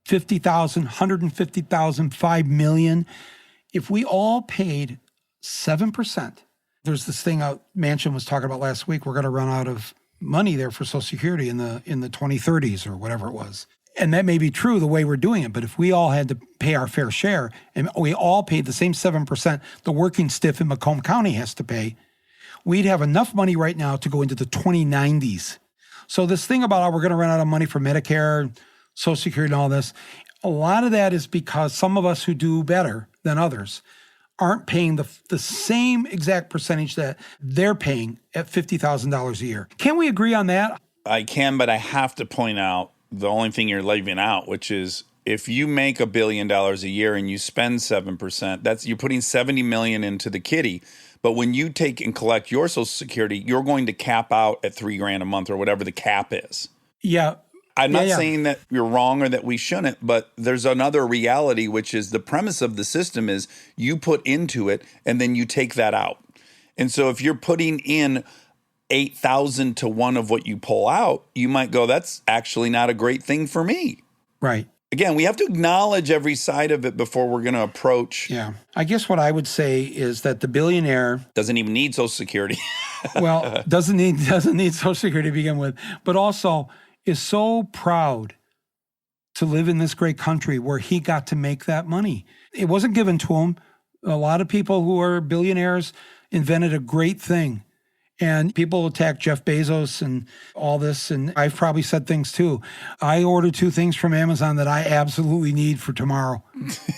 50,000, 150,000, 5 million, if we all paid 7%, there's this thing Manchin was talking about last week, we're going to run out of money there for Social Security in the 2030s or whatever it was. And that may be true the way we're doing it, but if we all had to pay our fair share and we all paid the same 7% the working stiff in Macomb County has to pay, we'd have enough money right now to go into the 2090s. So this thing about how we're going to run out of money for Medicare, Social Security, and all this, a lot of that is because some of us who do better than others aren't paying the same exact percentage that they're paying at $50,000 a year. Can we agree on that? I can, but I have to point out the only thing you're leaving out, which is if you make $1 billion a year and you spend 7%, you're putting $70 million into the kitty. But when you take and collect your Social Security, you're going to cap out at $3,000 a month or whatever the cap is. Yeah. I'm not saying that you're wrong or that we shouldn't, but there's another reality, which is the premise of the system is you put into it and then you take that out. And so if you're putting in 8,000 to 1 of what you pull out, you might go, that's actually not a great thing for me. Right. Again, we have to acknowledge every side of it before we're going to approach. Yeah. I guess what I would say is that the billionaire Doesn't even need Social Security. well, doesn't need Social Security to begin with, but also is so proud to live in this great country where he got to make that money. It wasn't given to him. A lot of people who are billionaires invented a great thing. And people attack Jeff Bezos and all this, and I've probably said things too. I ordered 2 things from Amazon that I absolutely need for tomorrow,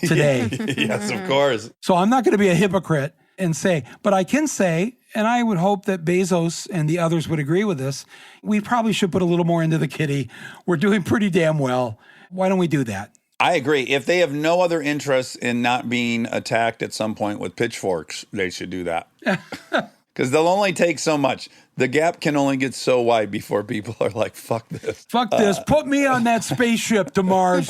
today. Yes, of course. So I'm not going to be a hypocrite and say, but I can say, and I would hope that Bezos and the others would agree with this, we probably should put a little more into the kitty. We're doing pretty damn well. Why don't we do that? I agree. If they have no other interest in not being attacked at some point with pitchforks, they should do that. Because they'll only take so much. The gap can only get so wide before people are like, fuck this. Fuck this. Put me on that spaceship to Mars.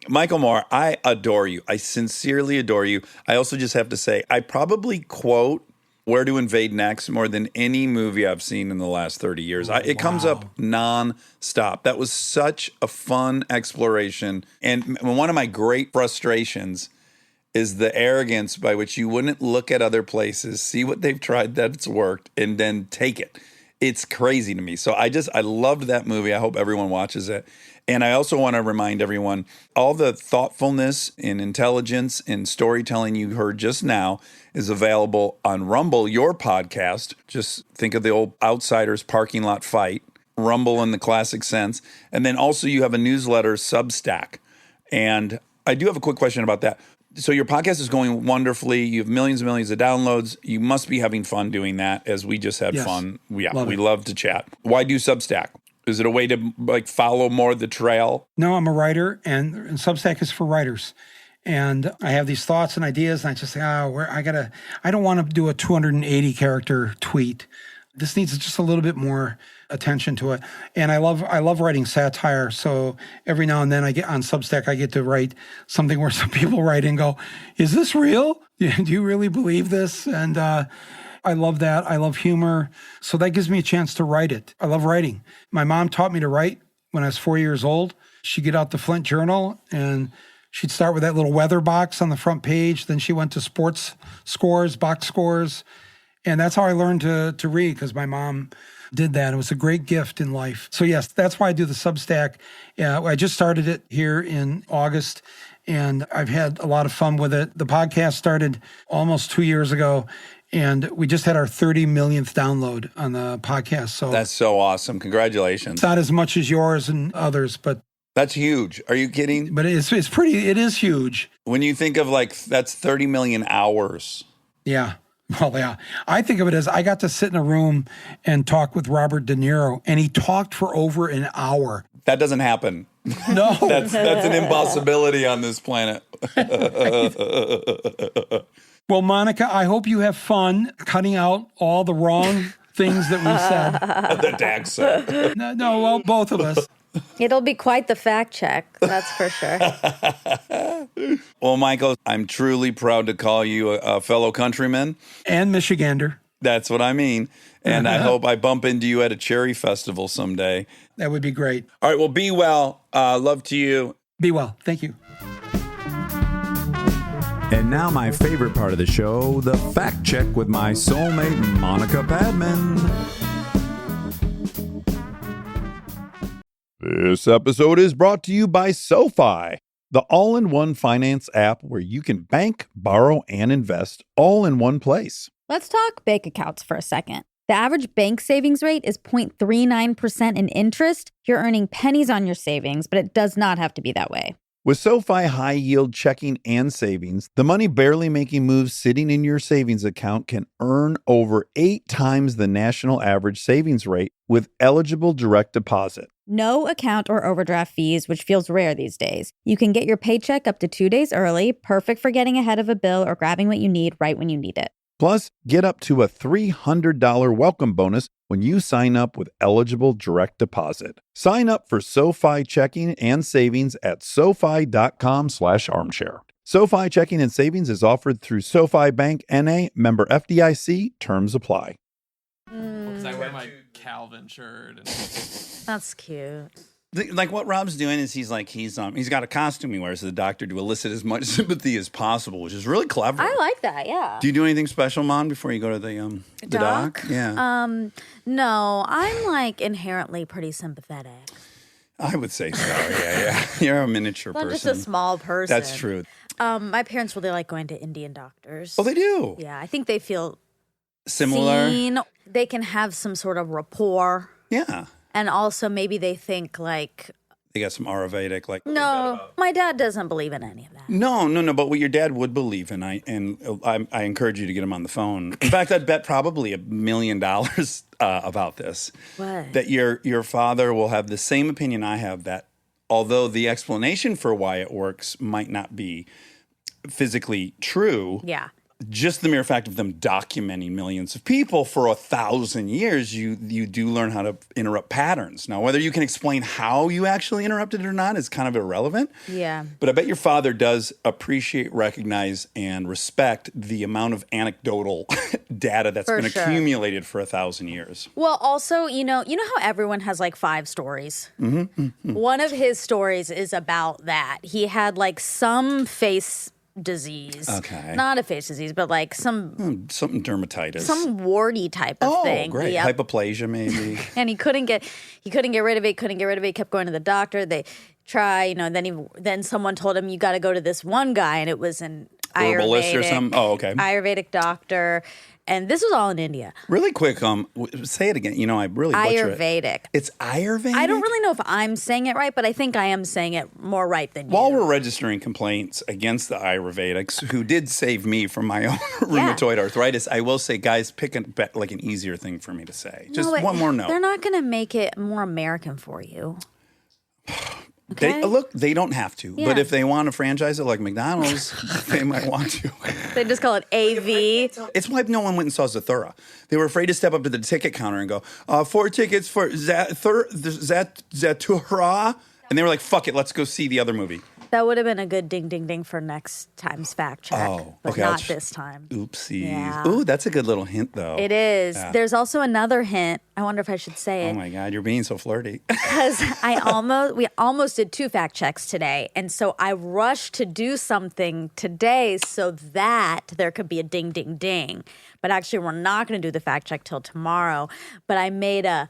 Michael Moore, I adore you. I sincerely adore you. I also just have to say, I probably quote Where to Invade Next more than any movie I've seen in the last 30 years. It comes up non-stop. That was such a fun exploration. And one of my great frustrations is the arrogance by which you wouldn't look at other places, see what they've tried that's worked, and then take it. It's crazy to me. So I loved that movie. I hope everyone watches it. And I also want to remind everyone, all the thoughtfulness and intelligence and storytelling you heard just now is available on Rumble, your podcast. Just think of the old Outsiders parking lot fight, Rumble in the classic sense. And then also you have a newsletter, Substack. And I do have a quick question about that. So your podcast is going wonderfully. You have millions and millions of downloads. You must be having fun doing that, as we just had fun. Yeah, we love to chat. Why do Substack? Is it a way to follow more the trail? No, I'm a writer, and Substack is for writers. And I have these thoughts and ideas, and I just say, I don't want to do a 280 character tweet. This needs just a little bit more attention to it. And I love writing satire. So every now and then I get on Substack, I get to write something where some people write and go, is this real? Do you really believe this? And I love that. I love humor. So that gives me a chance to write it. I love writing. My mom taught me to write when I was 4 years old. She'd get out the Flint Journal and she'd start with that little weather box on the front page. Then she went to sports scores, box scores. And that's how I learned to read, because my mom did that. It was a great gift in life. So yes, that's why I do the Substack. I just started it here in August, and I've had a lot of fun with it. The podcast started almost 2 years ago, and we just had our 30 millionth download on the podcast. So that's so awesome. Congratulations. It's not as much as yours and others, but that's huge. Are you kidding? But it is huge. When you think of that's 30 million hours. Yeah. Well, yeah. I think of it as I got to sit in a room and talk with Robert De Niro, and he talked for over an hour. That doesn't happen. No. That's an impossibility on this planet. Well, Monica, I hope you have fun cutting out all the wrong things that we said. The Dag said. No, well, both of us. It'll be quite the fact check, that's for sure. Well, Michael, I'm truly proud to call you a fellow countryman. And Michigander. That's what I mean. And I hope I bump into you at a cherry festival someday. That would be great. All right, well, be well. Love to you. Be well. Thank you. And now my favorite part of the show, the fact check with my soulmate, Monica Padman. This episode is brought to you by SoFi, the all-in-one finance app where you can bank, borrow, and invest all in one place. Let's talk bank accounts for a second. The average bank savings rate is 0.39% in interest. You're earning pennies on your savings, but it does not have to be that way. With SoFi high-yield checking and savings, the money barely making moves sitting in your savings account can earn over 8 times the national average savings rate with eligible direct deposit. No account or overdraft fees, which feels rare these days. You can get your paycheck up to 2 days early, perfect for getting ahead of a bill or grabbing what you need right when you need it. Plus, get up to a $300 welcome bonus when you sign up with eligible direct deposit. Sign up for SoFi checking and savings at SoFi.com/armchair. SoFi checking and savings is offered through SoFi Bank NA, member FDIC. Terms apply. Because I wear my Calvin shirt. And That's cute. Like what Rob's doing is he's got a costume he wears to the doctor to elicit as much sympathy as possible, which is really clever. I like that, yeah. Do you do anything special, Mon, before you go to the doc? Yeah. No, I'm like inherently pretty sympathetic. I would say so. Yeah. You're a miniature I'm person. just a small person. That's true. My parents really like going to Indian doctors. Oh, they do? Yeah, I think they feel Similar? seen. They can have some sort of rapport. Yeah. And also maybe they think like, They got some Ayurvedic, like... no, my dad doesn't believe in any of that. No, but what your dad would believe in, I encourage you to get him on the phone. In fact, I'd bet probably $1 million about this. What? That your father will have the same opinion I have, that although the explanation for why it works might not be physically true, Yeah. just the mere fact of them documenting millions of people for 1,000 years, you do learn how to interrupt patterns. Now, whether you can explain how you actually interrupted it or not is kind of irrelevant. Yeah. But I bet your father does appreciate, recognize, and respect the amount of anecdotal data that's For been sure. accumulated for 1,000 years. Well, also, you know how everyone has like 5 stories? Mm-hmm. One of his stories is about that. He had like some face disease. Okay. Not a face disease, but like some Something dermatitis. warty type of oh, thing. great. Yep. Hypoplasia, maybe. And he couldn't get rid of it, kept going to the doctor. They try, then someone told him you got to go to this one guy, and it was an Herbalist or something? Oh, okay. Ayurvedic doctor. And this was all in India. Really quick, say it again. I really butcher it. Ayurvedic. It's Ayurvedic? I don't really know if I'm saying it right, but I think I am saying it more right than you. While we're registering complaints against the Ayurvedics, who did save me from my own rheumatoid arthritis, I will say, guys, pick an easier thing for me to say. Just No, but one more note. They're not going to make it more American for you. Okay? They don't have to. Yeah. But if they want to franchise it like McDonald's, they might want to. They just call it AV. It's why no one went and saw Zathura. They were afraid to step up to the ticket counter and go, 4 tickets for Zathura. And they were like, fuck it, let's go see the other movie. That would have been a good ding, ding, ding for next time's fact check. Oh, but okay, not this time. Oopsies. Yeah. Ooh, that's a good little hint, though. It is. Yeah. There's also another hint. I wonder if I should say Oh it. my God, you're being so flirty. Because we almost did 2 fact checks today. And so I rushed to do something today so that there could be a ding, ding, ding. But actually, we're not going to do the fact check till tomorrow. But I made a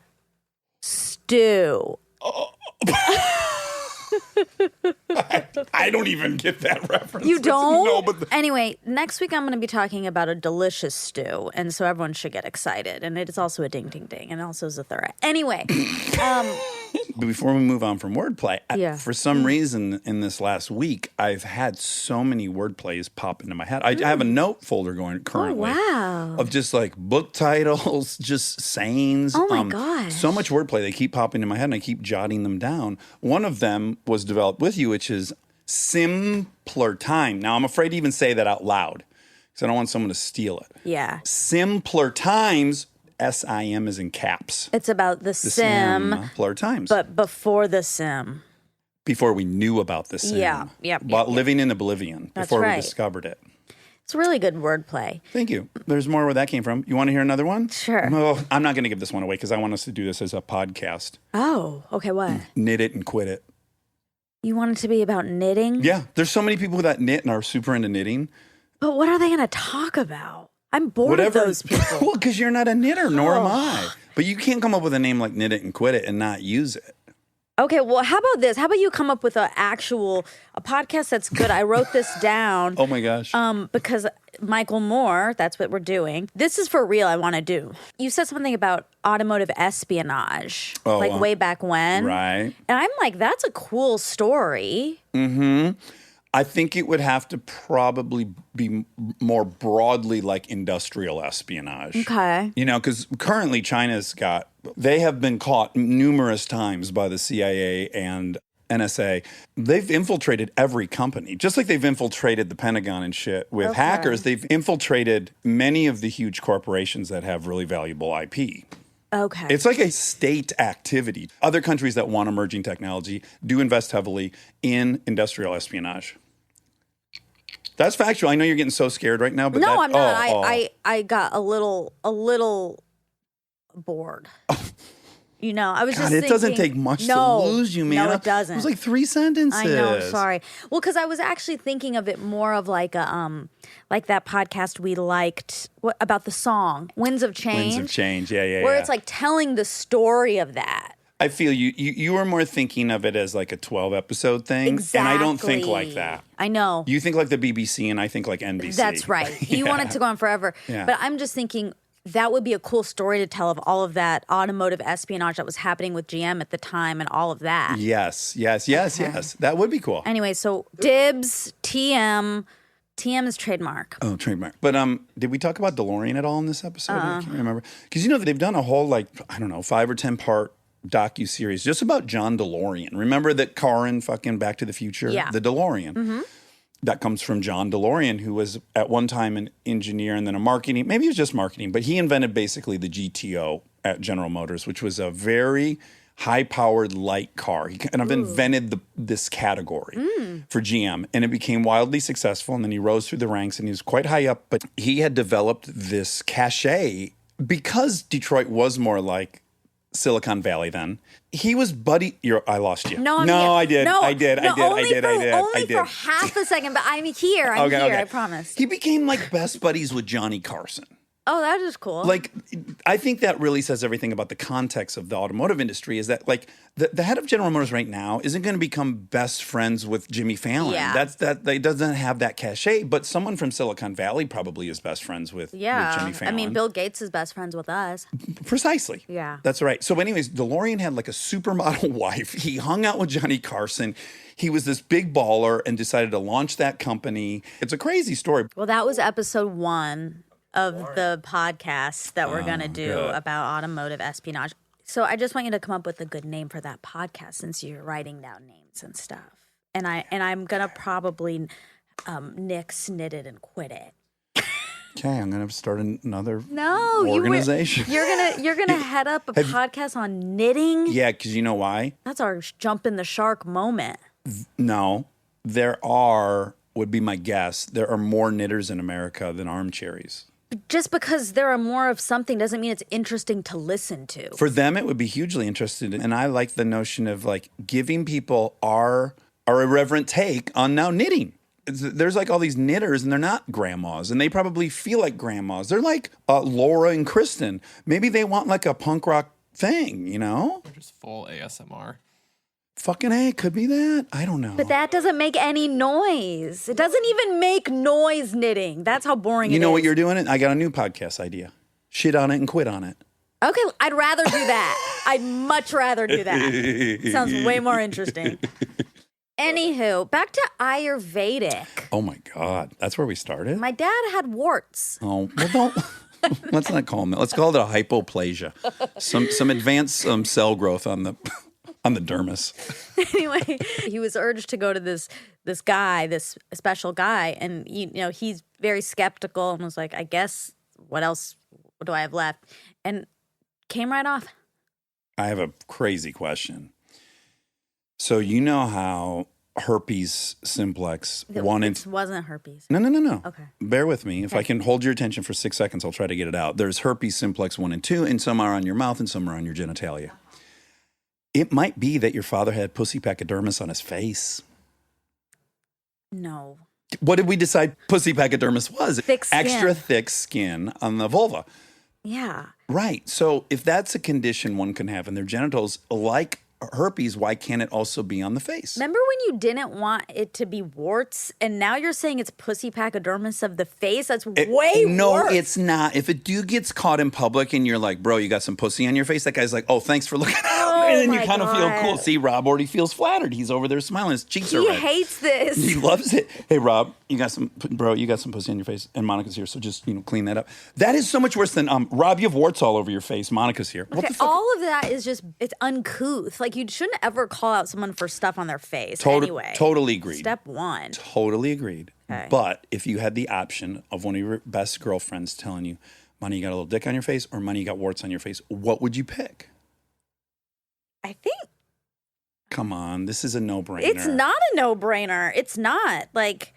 stew. I don't even get that reference. You don't? No, but Anyway, next week I'm going to be talking about a delicious stew, and so everyone should get excited. And it is also a ding, ding, ding, and also Zathura. Anyway, before we move on from wordplay, Yeah. for some reason in this last week, I've had so many wordplays pop into my head. I have a note folder going currently. wow. Of just like book titles, just sayings. Oh my gosh. So much wordplay. They keep popping into my head and I keep jotting them down. One of them was developed with you, which is simpler time. Now, I'm afraid to even say that out loud because I don't want someone to steal it. yeah. Simpler times, SIM is in caps. It's about the sim, Simpler times. but before the sim. Before we knew about the sim. Yeah, yep, About yep. living in oblivion. That's Before right. we discovered it. It's really good wordplay. Thank you. There's more where that came from. You want to hear another one? Sure. Oh, I'm not going to give this one away because I want us to do this as a podcast. Oh, okay, what? Knit it and quit it. You want it to be about knitting? Yeah, there's so many people that knit and are super into knitting. But what are they going to talk about? I'm bored of those people. Well, because you're not a knitter, nor am I. But you can't come up with a name like Knit It and Quit It and not use it. Okay, well, how about this? How about you come up with a podcast that's good? I wrote this down. Oh my gosh. Because Michael Moore, that's what we're doing. This is for real. I want to do. You said something about automotive espionage, way back when, Right. And I'm like, that's a cool story. Mm-hmm. I think it would have to probably be more broadly like industrial espionage. Okay. You know, because currently they have been caught numerous times by the CIA and NSA. They've infiltrated every company, just like they've infiltrated the Pentagon and shit with hackers. They've infiltrated many of the huge corporations that have really valuable IP. Okay. It's like a state activity. Other countries that want emerging technology do invest heavily in industrial espionage. That's factual. I know you're getting so scared right now, but no, I'm not. I got a little bored. You know, I was just thinking. It doesn't take much to lose you, man. No, it doesn't. It was like 3 sentences. I know. Sorry. Well, because I was actually thinking of it more of like a like that podcast we liked about the song Winds of Change. Winds of Change. Yeah. Where it's like telling the story of that. I feel you were more thinking of it as like a 12-episode thing. Exactly. And I don't think like that. I know. You think like the BBC and I think like NBC. That's right. You want it to go on forever. Yeah. But I'm just thinking that would be a cool story to tell of all of that automotive espionage that was happening with GM at the time and all of that. Yes. That would be cool. Anyway, so dibs, TM. TM is trademark. Oh, trademark. But did we talk about DeLorean at all in this episode? I can't remember. Because they've done a whole 5 or 10 part docu-series just about John DeLorean. Remember that car in fucking Back to the Future? Yeah. The DeLorean. Mm-hmm. That comes from John DeLorean, who was at one time an engineer and then a marketing, maybe it was just marketing, but he invented basically the GTO at General Motors, which was a very high-powered light car. He kind of invented this category for GM, and it became wildly successful, and then he rose through the ranks, and he was quite high up, but he had developed this cachet because Detroit was more like Silicon Valley then. He was I lost you. No, I did. No, I did. Only for half a second, but I'm here. I'm here. I promise. He became like best buddies with Johnny Carson. Oh, that is cool. Like, I think that really says everything about the context of the automotive industry is that, like, the head of General Motors right now isn't going to become best friends with Jimmy Fallon. Yeah. It doesn't have that cachet, but someone from Silicon Valley probably is best friends with Jimmy Fallon. I mean, Bill Gates is best friends with us. Precisely. Yeah. That's right. So anyways, DeLorean had like a supermodel wife. He hung out with Johnny Carson. He was this big baller and decided to launch that company. It's a crazy story. Well, that was episode 1 of the podcast that we're going to do about automotive espionage. So I just want you to come up with a good name for that podcast since you're writing down names and stuff. And I'm going to probably snit it and quit it. Okay, I'm going to start another organization. You're gonna head up a podcast on knitting? Yeah, because you know why? That's our jump in the shark moment. No, would be my guess, there are more knitters in America than armchairies. Just because there are more of something doesn't mean it's interesting to listen to. For them, it would be hugely interesting. And I like the notion of like giving people our irreverent take on now knitting. There's like all these knitters and they're not grandmas and they probably feel like grandmas. They're like Laura and Kristen. Maybe they want like a punk rock thing, you know? Or just full ASMR. Fucking A, could be that. I don't know. But that doesn't make any noise. It doesn't even make noise knitting. That's how boring it is. You know what you're doing? I got a new podcast idea. Shit on it and quit on it. Okay, I'd rather do that. I'd much rather do that. Sounds way more interesting. Anywho, back to Ayurvedic. Oh my God. That's where we started? My dad had warts. Oh, well, don't. Let's not call them that. Let's call it a hypoplasia. Some advanced cell growth on the dermis. Anyway, he was urged to go to this special guy, and he's very skeptical and was like, I guess what do I have left? And came right off. I have a crazy question. So you know how herpes simplex It wasn't herpes. No. Okay. Bear with me. If I can hold your attention for 6 seconds, I'll try to get it out. There's herpes simplex 1 and 2, and some are on your mouth and some are on your genitalia. It might be that your father had pussy pachydermis on his face. No. What did we decide pussy pachydermis was? Thick skin. Extra thick skin on the vulva. Yeah. Right. So if that's a condition one can have in their genitals, like herpes, why can't it also be on the face? Remember when you didn't want it to be warts, and now you're saying it's pussy pachydermis of the face? That's way worse. No, it's not. If a dude gets caught in public and you're like, bro, you got some pussy on your face, that guy's like, oh, thanks for looking out. And then you kind of feel cool. See, Rob already feels flattered. He's over there smiling. His cheeks are red. He hates this. He loves it. Hey, Rob, you got some pussy on your face, and Monica's here, so just clean that up. That is so much worse than Rob. You have warts all over your face. Monica's here. What Okay, the fuck? all of that is just, it's uncouth. Like, you shouldn't ever call out someone for stuff on their face anyway. Totally agreed. Step one. Totally agreed. Okay. But if you had the option of one of your best girlfriends telling you, Money, you got a little dick on your face, or Money, you got warts on your face, what would you pick? I think Come on, this is a no-brainer. it's not a no-brainer. It's not. Like,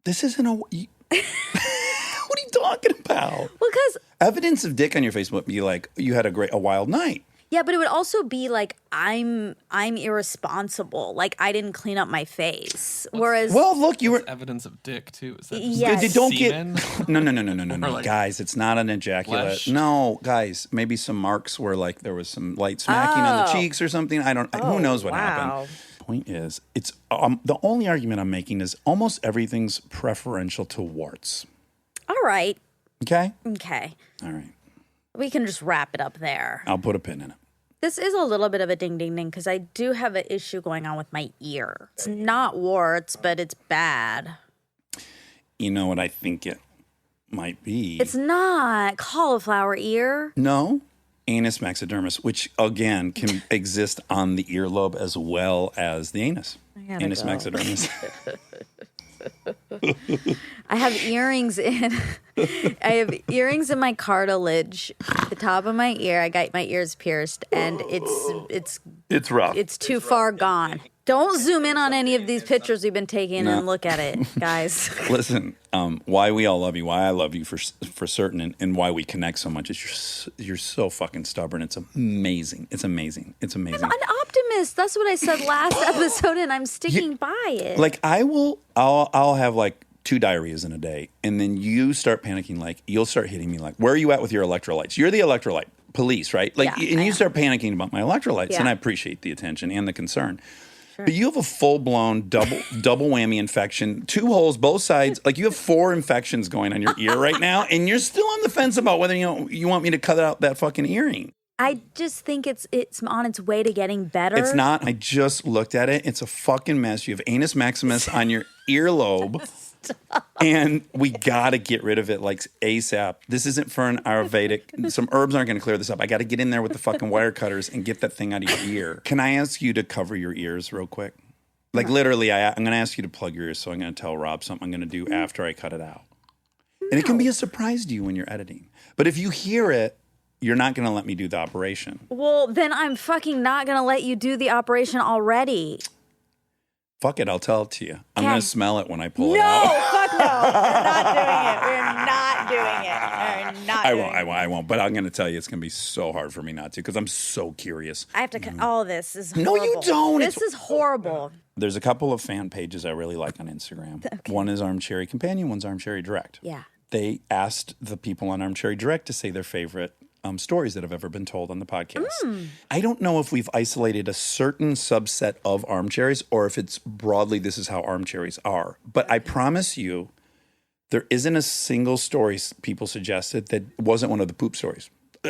This isn't a... What are you talking about? because, Evidence of dick on your face would be like, you had a wild night. yeah, but it would also be like, I'm irresponsible. Like, I didn't clean up my face. Whereas, Well, look, you were... Evidence of dick too. Is that just Yes. Don't semen? get... No, Or like guys, it's not an ejaculate. flesh? No, guys, maybe some marks where like there was some light smacking on the cheeks or something. Who knows what happened. Point is, it's the only argument I'm making is almost everything's preferential to warts. all right. Okay? Okay. All right. We can just wrap it up there. I'll put a pin in it. This is a little bit of a ding ding ding because I do have an issue going on with my ear. It's not warts, but it's bad. You know what I think it might be? It's not cauliflower ear. No. Anus maxillodermis, which again can exist on the earlobe as well as the anus. gotta Anus go. maxillodermis. I have earrings in. I have earrings in my cartilage, the top of my ear. I got my ears pierced, and It's rough. it's too far gone. Don't zoom in on any of these pictures we've been taking and look at it, guys. Listen, why we all love you, why I love you for certain, and why we connect so much is you're so fucking stubborn. It's amazing. It's amazing. It's amazing. I'm an optimist. That's what I said last episode, and I'm sticking by it. Like I'll have like 2 diarrheas in a day, and then you start panicking. Like you'll start hitting me like, where are you at with your electrolytes? You're the electrolyte police, right? Like, Yeah, and I you am. start panicking about my electrolytes, and Yeah. I appreciate the attention and the concern. But you have a full-blown double whammy infection, 2 holes, both sides. Like you have 4 infections going on your ear right now, and you're still on the fence about whether you want me to cut out that fucking earring. I just think it's on its way to getting better. It's not. I just looked at it. It's a fucking mess. You have anus maximus on your earlobe. And we got to get rid of it like ASAP. This isn't for an Ayurvedic. Some herbs aren't going to clear this up. I got to get in there with the fucking wire cutters and get that thing out of your ear. Can I ask you to cover your ears real quick? Like literally, I'm going to ask you to plug your ears. So I'm going to tell Rob something I'm going to do after I cut it out. And it can be a surprise to you when you're editing. But if you hear it, you're not going to let me do the operation. Well, then I'm fucking not going to let you do the operation already. Fuck it, I'll tell it to you. I'm Okay. going to smell it when I pull it No, out. fuck no. We're not doing it. We're not doing it. I won't. But I'm going to tell you, it's going to be so hard for me not to because I'm so curious. I have to cut all this. Is No, you horrible. don't. This It's- is horrible. There's a couple of fan pages I really like on Instagram. One is Armchair Companion, one's Armchair Direct. Yeah. They asked the people on Armchair Direct to say their favorite stories that have ever been told on the podcast. I don't know if we've isolated a certain subset of armchairs or if it's broadly this is how armchairs are. But I promise you, there isn't a single story people suggested that wasn't one of the poop stories.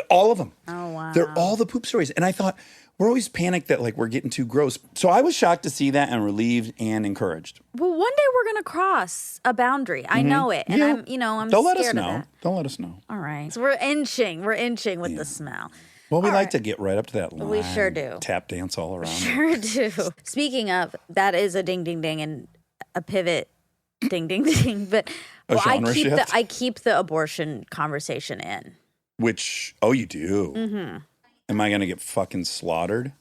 All of them. Oh, wow. They're all the poop stories. And I thought, we're always panicked that like we're getting too gross. So I was shocked to see that and relieved and encouraged. Well, one day we're going to cross a boundary. I know it. And Yeah. I'm Don't scared let us of know. that. Don't let us know. All right. So we're inching with the smell. Well, we All like right. to get right up to that line. We sure do. Tap dance all around. Sure do. Speaking of, that is a ding ding ding and a pivot ding ding ding. But genre shift? I keep the abortion conversation in. Which, you do? Mm-hmm. Am I going to get fucking slaughtered?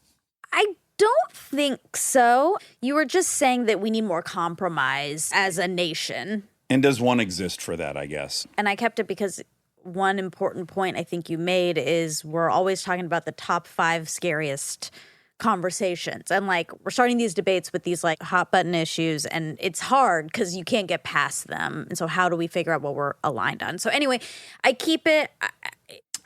I don't think so. You were just saying that we need more compromise as a nation. And does one exist for that, I guess? And I kept it because one important point I think you made is we're always talking about the top 5 scariest conversations. And like we're starting these debates with these like hot button issues and it's hard because you can't get past them. And so how do we figure out what we're aligned on? So anyway, I keep it.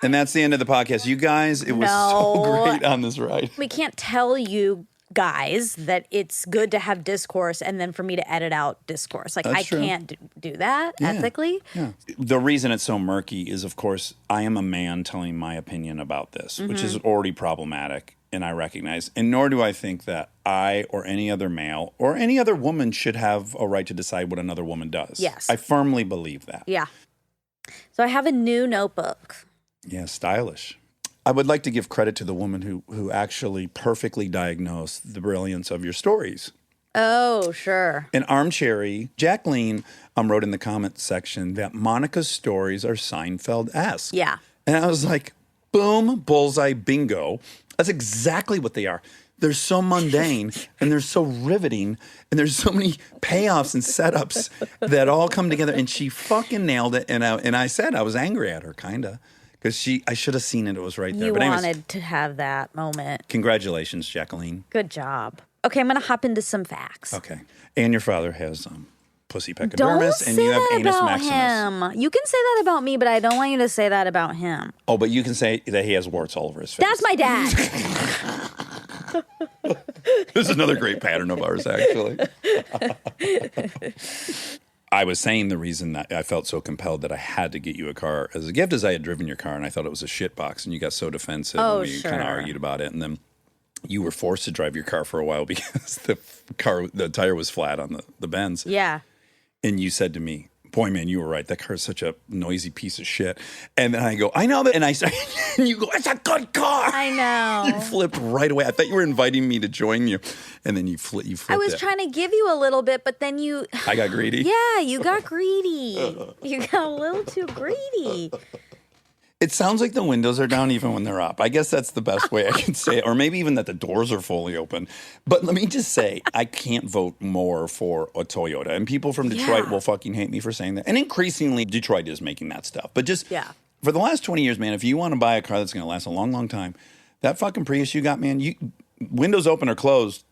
And that's the end of the podcast. You guys, it was so great on this ride. We can't tell you guys that it's good to have discourse and then for me to edit out discourse. Like, That's I true. can't do that ethically. Yeah. The reason it's so murky is, of course, I am a man telling my opinion about this, which is already problematic, and I recognize. And nor do I think that I or any other male or any other woman should have a right to decide what another woman does. Yes. I firmly believe that. Yeah. So I have a new notebook. Yeah, stylish. I would like to give credit to the woman who actually perfectly diagnosed the brilliance of your stories. Oh, sure. And Armchair, Jacqueline wrote in the comment section that Monica's stories are Seinfeld-esque. Yeah. And I was like, boom, bullseye, bingo. That's exactly what they are. They're so mundane and they're so riveting and there's so many payoffs and setups that all come together. And she fucking nailed it. And I said I was angry at her, kind of. Because I should have seen it. It was right there. You But anyways, wanted to have that moment. congratulations, Jacqueline. Good job. Okay, I'm going to hop into some facts. Okay. And your father has pussy Don't peccadermis, say and you have that anus about maximus. him. You can say that about me, but I don't want you to say that about him. Oh, but you can say that he has warts all over his face. That's my dad. This is another great pattern of ours, actually. I was saying the reason that I felt so compelled that I had to get you a car as a gift is I had driven your car and I thought it was a shit box, and you got so defensive and we kind of argued about it, and then you were forced to drive your car for a while because the tire was flat on the Benz. Yeah. And you said to me, boy, man, you were right. That car is such a noisy piece of shit. And then I go, I know that. And I started, and you go, it's a good car. I know. You flipped right away. I thought you were inviting me to join you. And then you flipped I was it. trying to give you a little bit, but then you... I got greedy. Yeah, you got greedy. You got a little too greedy. It sounds like the windows are down even when they're up. I guess that's the best way I can say it. Or maybe even that the doors are fully open. But let me just say, I can't vote more for a Toyota. And people from Detroit will fucking hate me for saying that. And increasingly, Detroit is making that stuff. But just for the last 20 years, man, if you want to buy a car that's going to last a long, long time, that fucking Prius you got, man, windows open or closed,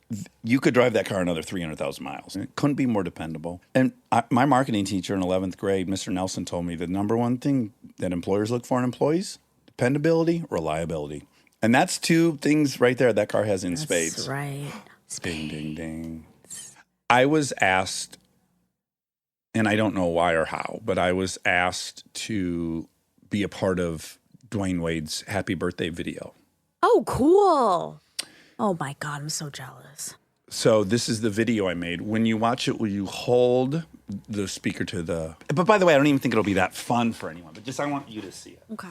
you could drive that car another 300,000 miles. It couldn't be more dependable. And my marketing teacher in 11th grade, Mr. Nelson, told me the number one thing that employers look for in employees, dependability, reliability. And that's two things right there that car has in spades. That's right. Ding, ding, ding. I was asked, and I don't know why or how, but I was asked to be a part of Dwayne Wade's happy birthday video. Oh, cool. Oh, my God. I'm so jealous. So this is the video I made. When you watch it, will you hold the speaker to the... But by the way, I don't even think it'll be that fun for anyone. But just I want you to see it. Okay.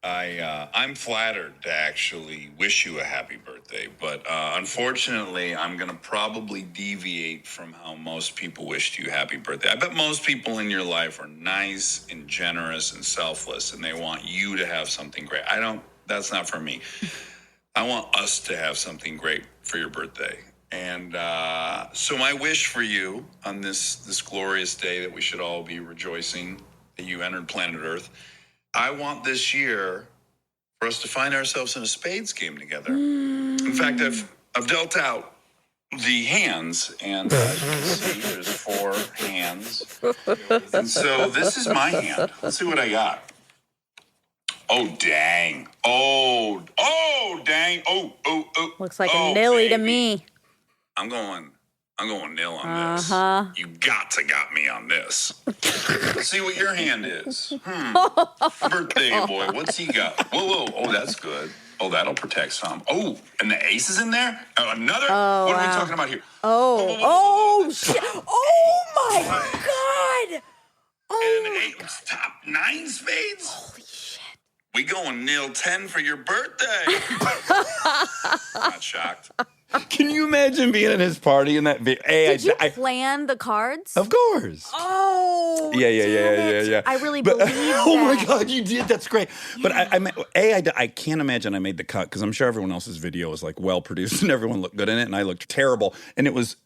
I'm flattered to actually wish you a happy birthday, but unfortunately, I'm going to probably deviate from how most people wished you happy birthday. I bet most people in your life are nice and generous and selfless, and they want you to have something great. That's not for me. I want us to have something great for your birthday. And so my wish for you on this glorious day that we should all be rejoicing that you entered planet Earth, I want this year for us to find ourselves in a spades game together. In fact, I've dealt out the hands, and as you can see, there's 4 hands. And so this is my hand. Let's see what I got. Oh, dang. Oh, dang. Oh. Looks like a nilly to me. I'm going nil on this. You got me on this. Let's see what your hand is. Birthday boy, what's he got? Whoa. Oh, that's good. Oh, that'll protect some. Oh, and the ace is in there? Another? Oh, what are we talking about here? Oh, shit. Oh, my God. Oh, and top 9 spades? Holy shit. We going nil 10 for your birthday. Not shocked. Can you imagine being at his party in that video? Did you plan the cards? Of course. Oh, Yeah. I really But, believe oh that. my God, you did. That's great. Yeah. But I can't imagine I made the cut because I'm sure everyone else's video was like well produced and everyone looked good in it, and I looked terrible. And it was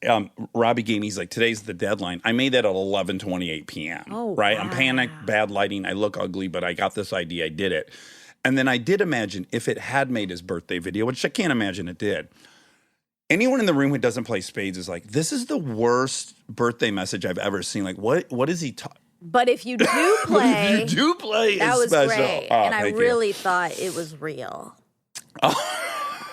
Robbie gave me, he's like, today's the deadline. I made that at 11:28 p.m. Oh, right? wow. I'm panicked, bad lighting. I look ugly, but I got this idea. I did it. And then I did imagine if it had made his birthday video, which I can't imagine it did. Anyone in the room who doesn't play spades is like, this is the worst birthday message I've ever seen. Like, what is he But if you do play, If you do play, that it's was special. great. Oh, And I thank you. really thought it was real.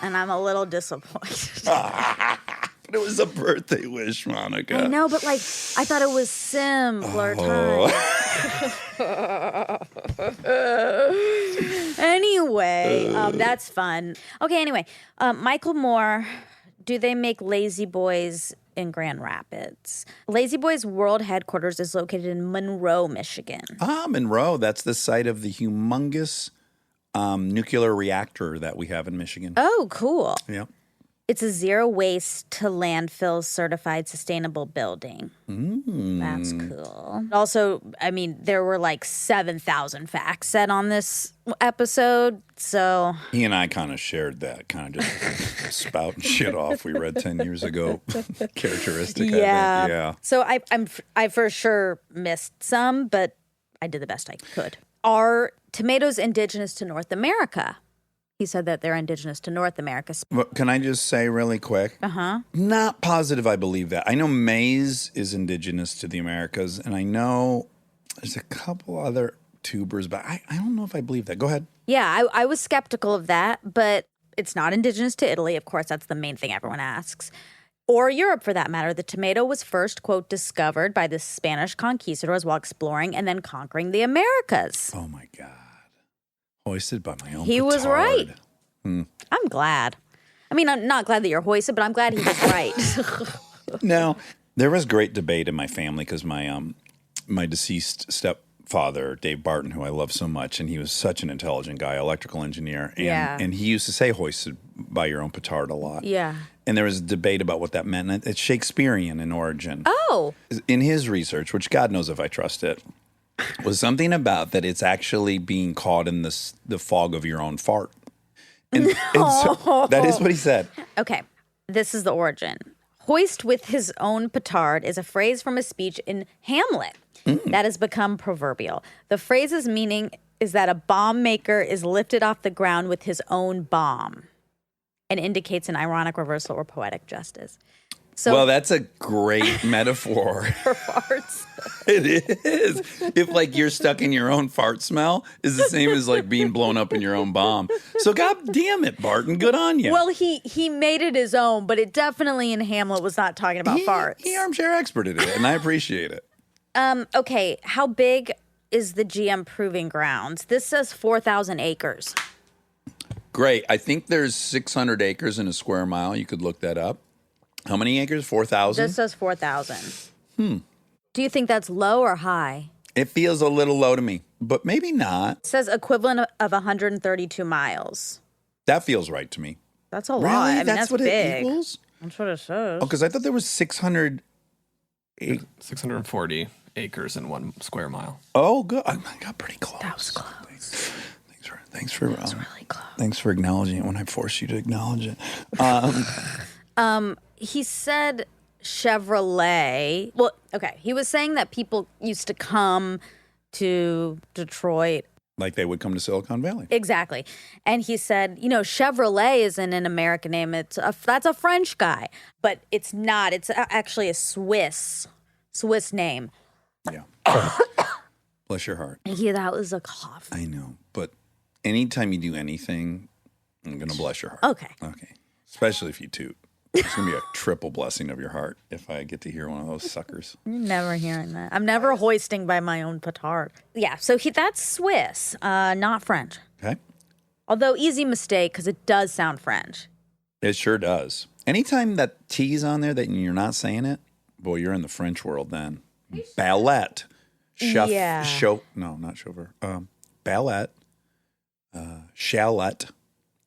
And I'm a little disappointed. But it was a birthday wish, Monica. I know, but like, I thought it was simpler Oh. times. Anyway, that's fun. Okay, anyway, Michael Moore, do they make Lazy Boys in Grand Rapids? Lazy Boys World Headquarters is located in Monroe, Michigan. Monroe, that's the site of the humongous nuclear reactor that we have in Michigan. Oh, cool. Yeah. It's a zero waste to landfill certified sustainable building. That's cool. Also, I mean, there were like 7,000 facts said on this episode. So He and I kind of shared that, kind of just spouting shit off we read 10 years ago. Characteristic, yeah. I think. Yeah. So I for sure missed some, but I did the best I could. Are tomatoes indigenous to North America? He said that they're indigenous to North America. Well, can I just say really quick? Not positive I believe that. I know maize is indigenous to the Americas, and I know there's a couple other tubers, but I don't know if I believe that. Go ahead. Yeah, I was skeptical of that, but it's not indigenous to Italy. Of course, that's the main thing everyone asks. Or Europe, for that matter. The tomato was first, quote, discovered by the Spanish conquistadors while exploring and then conquering the Americas. Oh, my God. Hoisted by my own He was petard. right. I'm glad. I mean, I'm not glad that you're hoisted, but I'm glad he was right. Now, there was great debate in my family because my deceased stepfather, Dave Barton, who I love so much, and he was such an intelligent guy, electrical engineer, and he used to say hoisted by your own petard a lot. Yeah. And there was a debate about what that meant. And it's Shakespearean in origin. Oh. In his research, which God knows if I trust it, was something about that it's actually being caught in the fog of your own fart. And so, that is what he said. Okay, this is the origin. Hoist with his own petard is a phrase from a speech in Hamlet that has become proverbial. The phrase's meaning is that a bomb maker is lifted off the ground with his own bomb and indicates an ironic reversal or poetic justice. So, Well, that's a great metaphor. for farts. It is. If like you're stuck in your own fart smell is the same as like being blown up in your own bomb. So God damn it, Barton, good on you. Well, he made it his own, but it definitely in Hamlet was not talking about farts. He armchair experted it, and I appreciate it. Okay, how big is the GM proving grounds? This says 4,000 acres. Great. I think there's 600 acres in a square mile. You could look that up. How many acres? 4,000? This says 4,000. Do you think that's low or high? It feels a little low to me, but maybe not. It says equivalent of 132 miles. That feels right to me. That's a lot. Really? I mean, that's what big. it equals? That's what it says. Oh, because I thought there was 600. 640 acres in 1 square mile. Oh, good. I got pretty close. That was close. Thanks for That was really close. Thanks for acknowledging it when I forced you to acknowledge it. He said Chevrolet. Well, okay. He was saying that people used to come to Detroit. Like they would come to Silicon Valley. Exactly. And he said, Chevrolet isn't an American name. That's a French guy. But it's not. It's actually a Swiss name. Yeah. Bless your heart. Yeah, that was a cough. I know. But anytime you do anything, I'm going to bless your heart. Okay. Okay. Especially if you toot. It's going to be a triple blessing of your heart if I get to hear one of those suckers. You're never hearing that. I'm never hoisting by my own petard. Yeah, so that's Swiss, not French. Okay. Although easy mistake because it does sound French. It sure does. Anytime that T's on there that you're not saying it, boy, you're in the French world then. Ballet. Yeah. No, not chauffeur. Ballet. Chalet.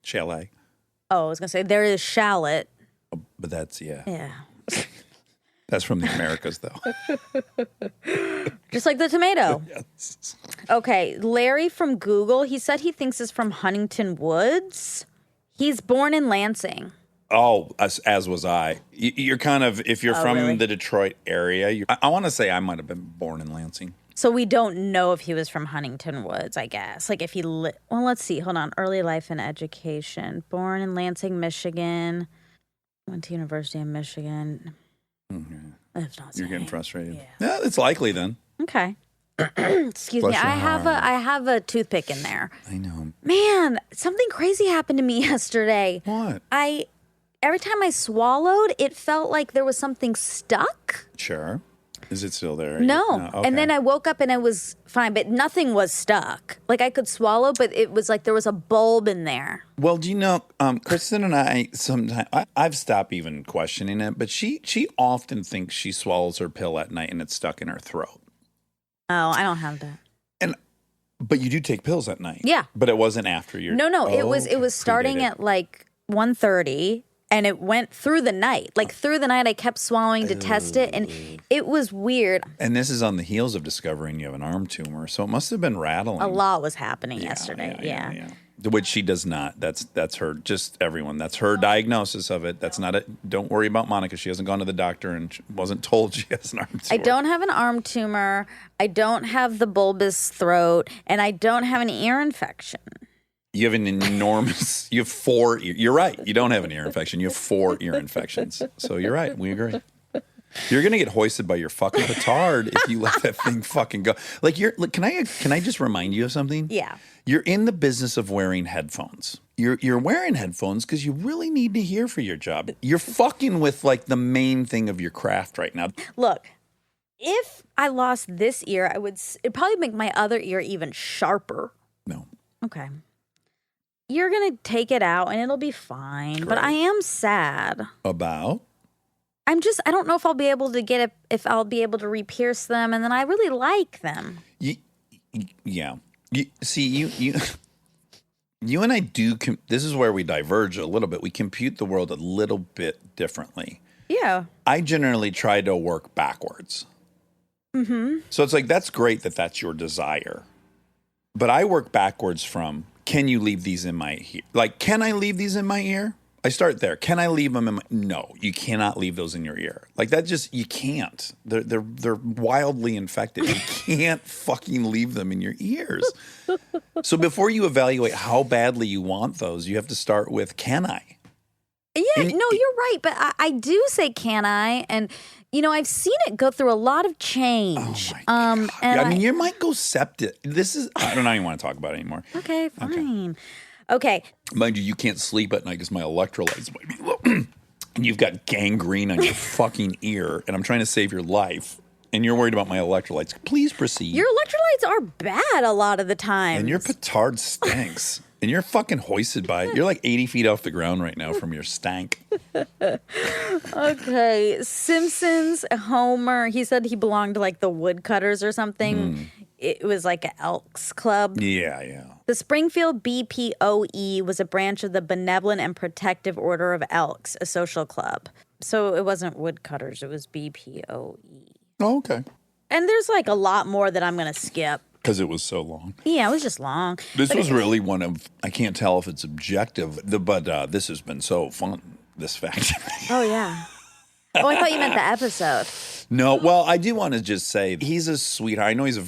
Chalet. Oh, I was going to say there is shallot. But that's, yeah. Yeah. That's from the Americas, though. Just like the tomato. Yes. Okay, Larry from Google, he said he thinks it's from Huntington Woods. He's born in Lansing. Oh, as was I. You're kind of, if you're from really? the Detroit area, I want to say I might have been born in Lansing. So we don't know if he was from Huntington Woods, I guess. Like if he well, let's see. Hold on. Early life and education. Born in Lansing, Michigan. Went to University of Michigan. Mm-hmm. That's not You're getting saying. frustrated. Yeah. Yeah, it's likely then. Okay. Excuse me. Bless your I have a toothpick in there. I know. Man, something crazy happened to me yesterday. What? Every time I swallowed, it felt like there was something stuck. Sure. Is it still there? No. Okay. And then I woke up and it was fine, but nothing was stuck. Like I could swallow, but it was like there was a bulb in there. Well, do you know, Kristen and I sometimes I've stopped even questioning it, but she often thinks she swallows her pill at night and it's stuck in her throat. Oh, I don't have that. But you do take pills at night. Yeah. But it wasn't after your. No. It was starting Predated. at like 1:30. And it went through the night. Like through the night, I kept swallowing to test it, and it was weird. And this is on the heels of discovering you have an arm tumor, so it must have been rattling. A lot was happening yesterday. Yeah. Which she does not. That's her. Just everyone. That's her diagnosis of it. That's not it. Don't worry about Monica. She hasn't gone to the doctor and wasn't told she has an arm tumor. I don't have an arm tumor. I don't have the bulbous throat, and I don't have an ear infection. You have an enormous. You have 4 ear. You're right. You don't have an ear infection. You have 4 ear infections. So you're right. We agree. You're gonna get hoisted by your fucking petard if you let that thing fucking go. Like can I just remind you of something? Yeah. You're in the business of wearing headphones. You're wearing headphones because you really need to hear for your job. You're fucking with like the main thing of your craft right now. Look, if I lost this ear, it'd probably make my other ear even sharper. No. Okay. You're going to take it out and it'll be fine. Great. But I am sad. About? I don't know if I'll be able to get it, if I'll be able to re-pierce them. And then I really like them. Yeah. You and I do, this is where we diverge a little bit. We compute the world a little bit differently. Yeah. I generally try to work backwards. Mm-hmm. So it's like, that's great that that's your desire. But I work backwards from, can you leave these in my ear? Like, can I leave these in my ear? I start there. Can I leave them in my... No, you cannot leave those in your ear. Like, that just... You can't. They're wildly infected. You can't fucking leave them in your ears. So before you evaluate how badly you want those, you have to start with, can I? Yeah, no, you're right. But I do say, can I? And, I've seen it go through a lot of change. Oh, my God. And I mean, you might go septic. This is... I don't even want to talk about it anymore. Okay, fine. Okay. Mind you, you can't sleep at night because my electrolytes might be low. And you've got gangrene on your fucking ear, and I'm trying to save your life, and you're worried about my electrolytes. Please proceed. Your electrolytes are bad a lot of the time. And your petard stinks. And you're fucking hoisted by it. You're like 80 feet off the ground right now from your stank. Okay. Simpsons, Homer, he said he belonged to like the woodcutters or something. It was like an Elks Club. Yeah. The Springfield BPOE was a branch of the Benevolent and Protective Order of Elks, a social club. So it wasn't woodcutters, it was BPOE. Oh, okay. And there's like a lot more that I'm going to skip. Because it was so long. Yeah, it was just long. This was really one of, I can't tell if it's objective, but this has been so fun, this fact. Oh, yeah. Oh, I thought you meant the episode. No, well, I do want to just say he's a sweetheart. I know he's a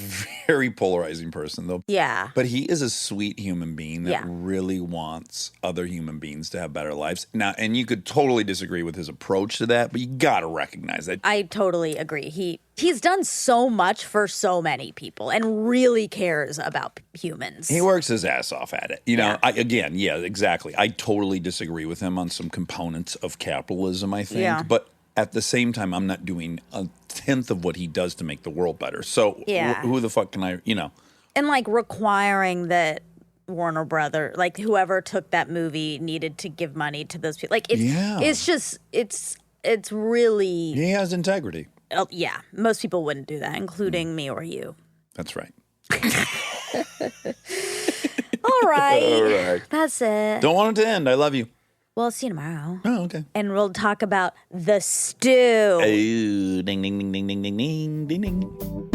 very polarizing person, though. Yeah. But he is a sweet human being that Yeah. really wants other human beings to have better lives. Now, and you could totally disagree with his approach to that, but you got to recognize that. I totally agree. He's done so much for so many people and really cares about humans. He works his ass off at it. Yeah. Yeah, exactly. I totally disagree with him on some components of capitalism, I think. Yeah. But at the same time, I'm not doing a tenth of what he does to make the world better. So Yeah. who the fuck can I, And like requiring that Warner Brother, like whoever took that movie needed to give money to those people. Like it's just, it's really. He has integrity. Yeah. Most people wouldn't do that, including me or you. That's right. All right. All right. That's it. Don't want it to end. I love you. Well, see you tomorrow. Oh, okay. And we'll talk about the stew. Oh, ding, ding, ding, ding, ding, ding, ding, ding, ding.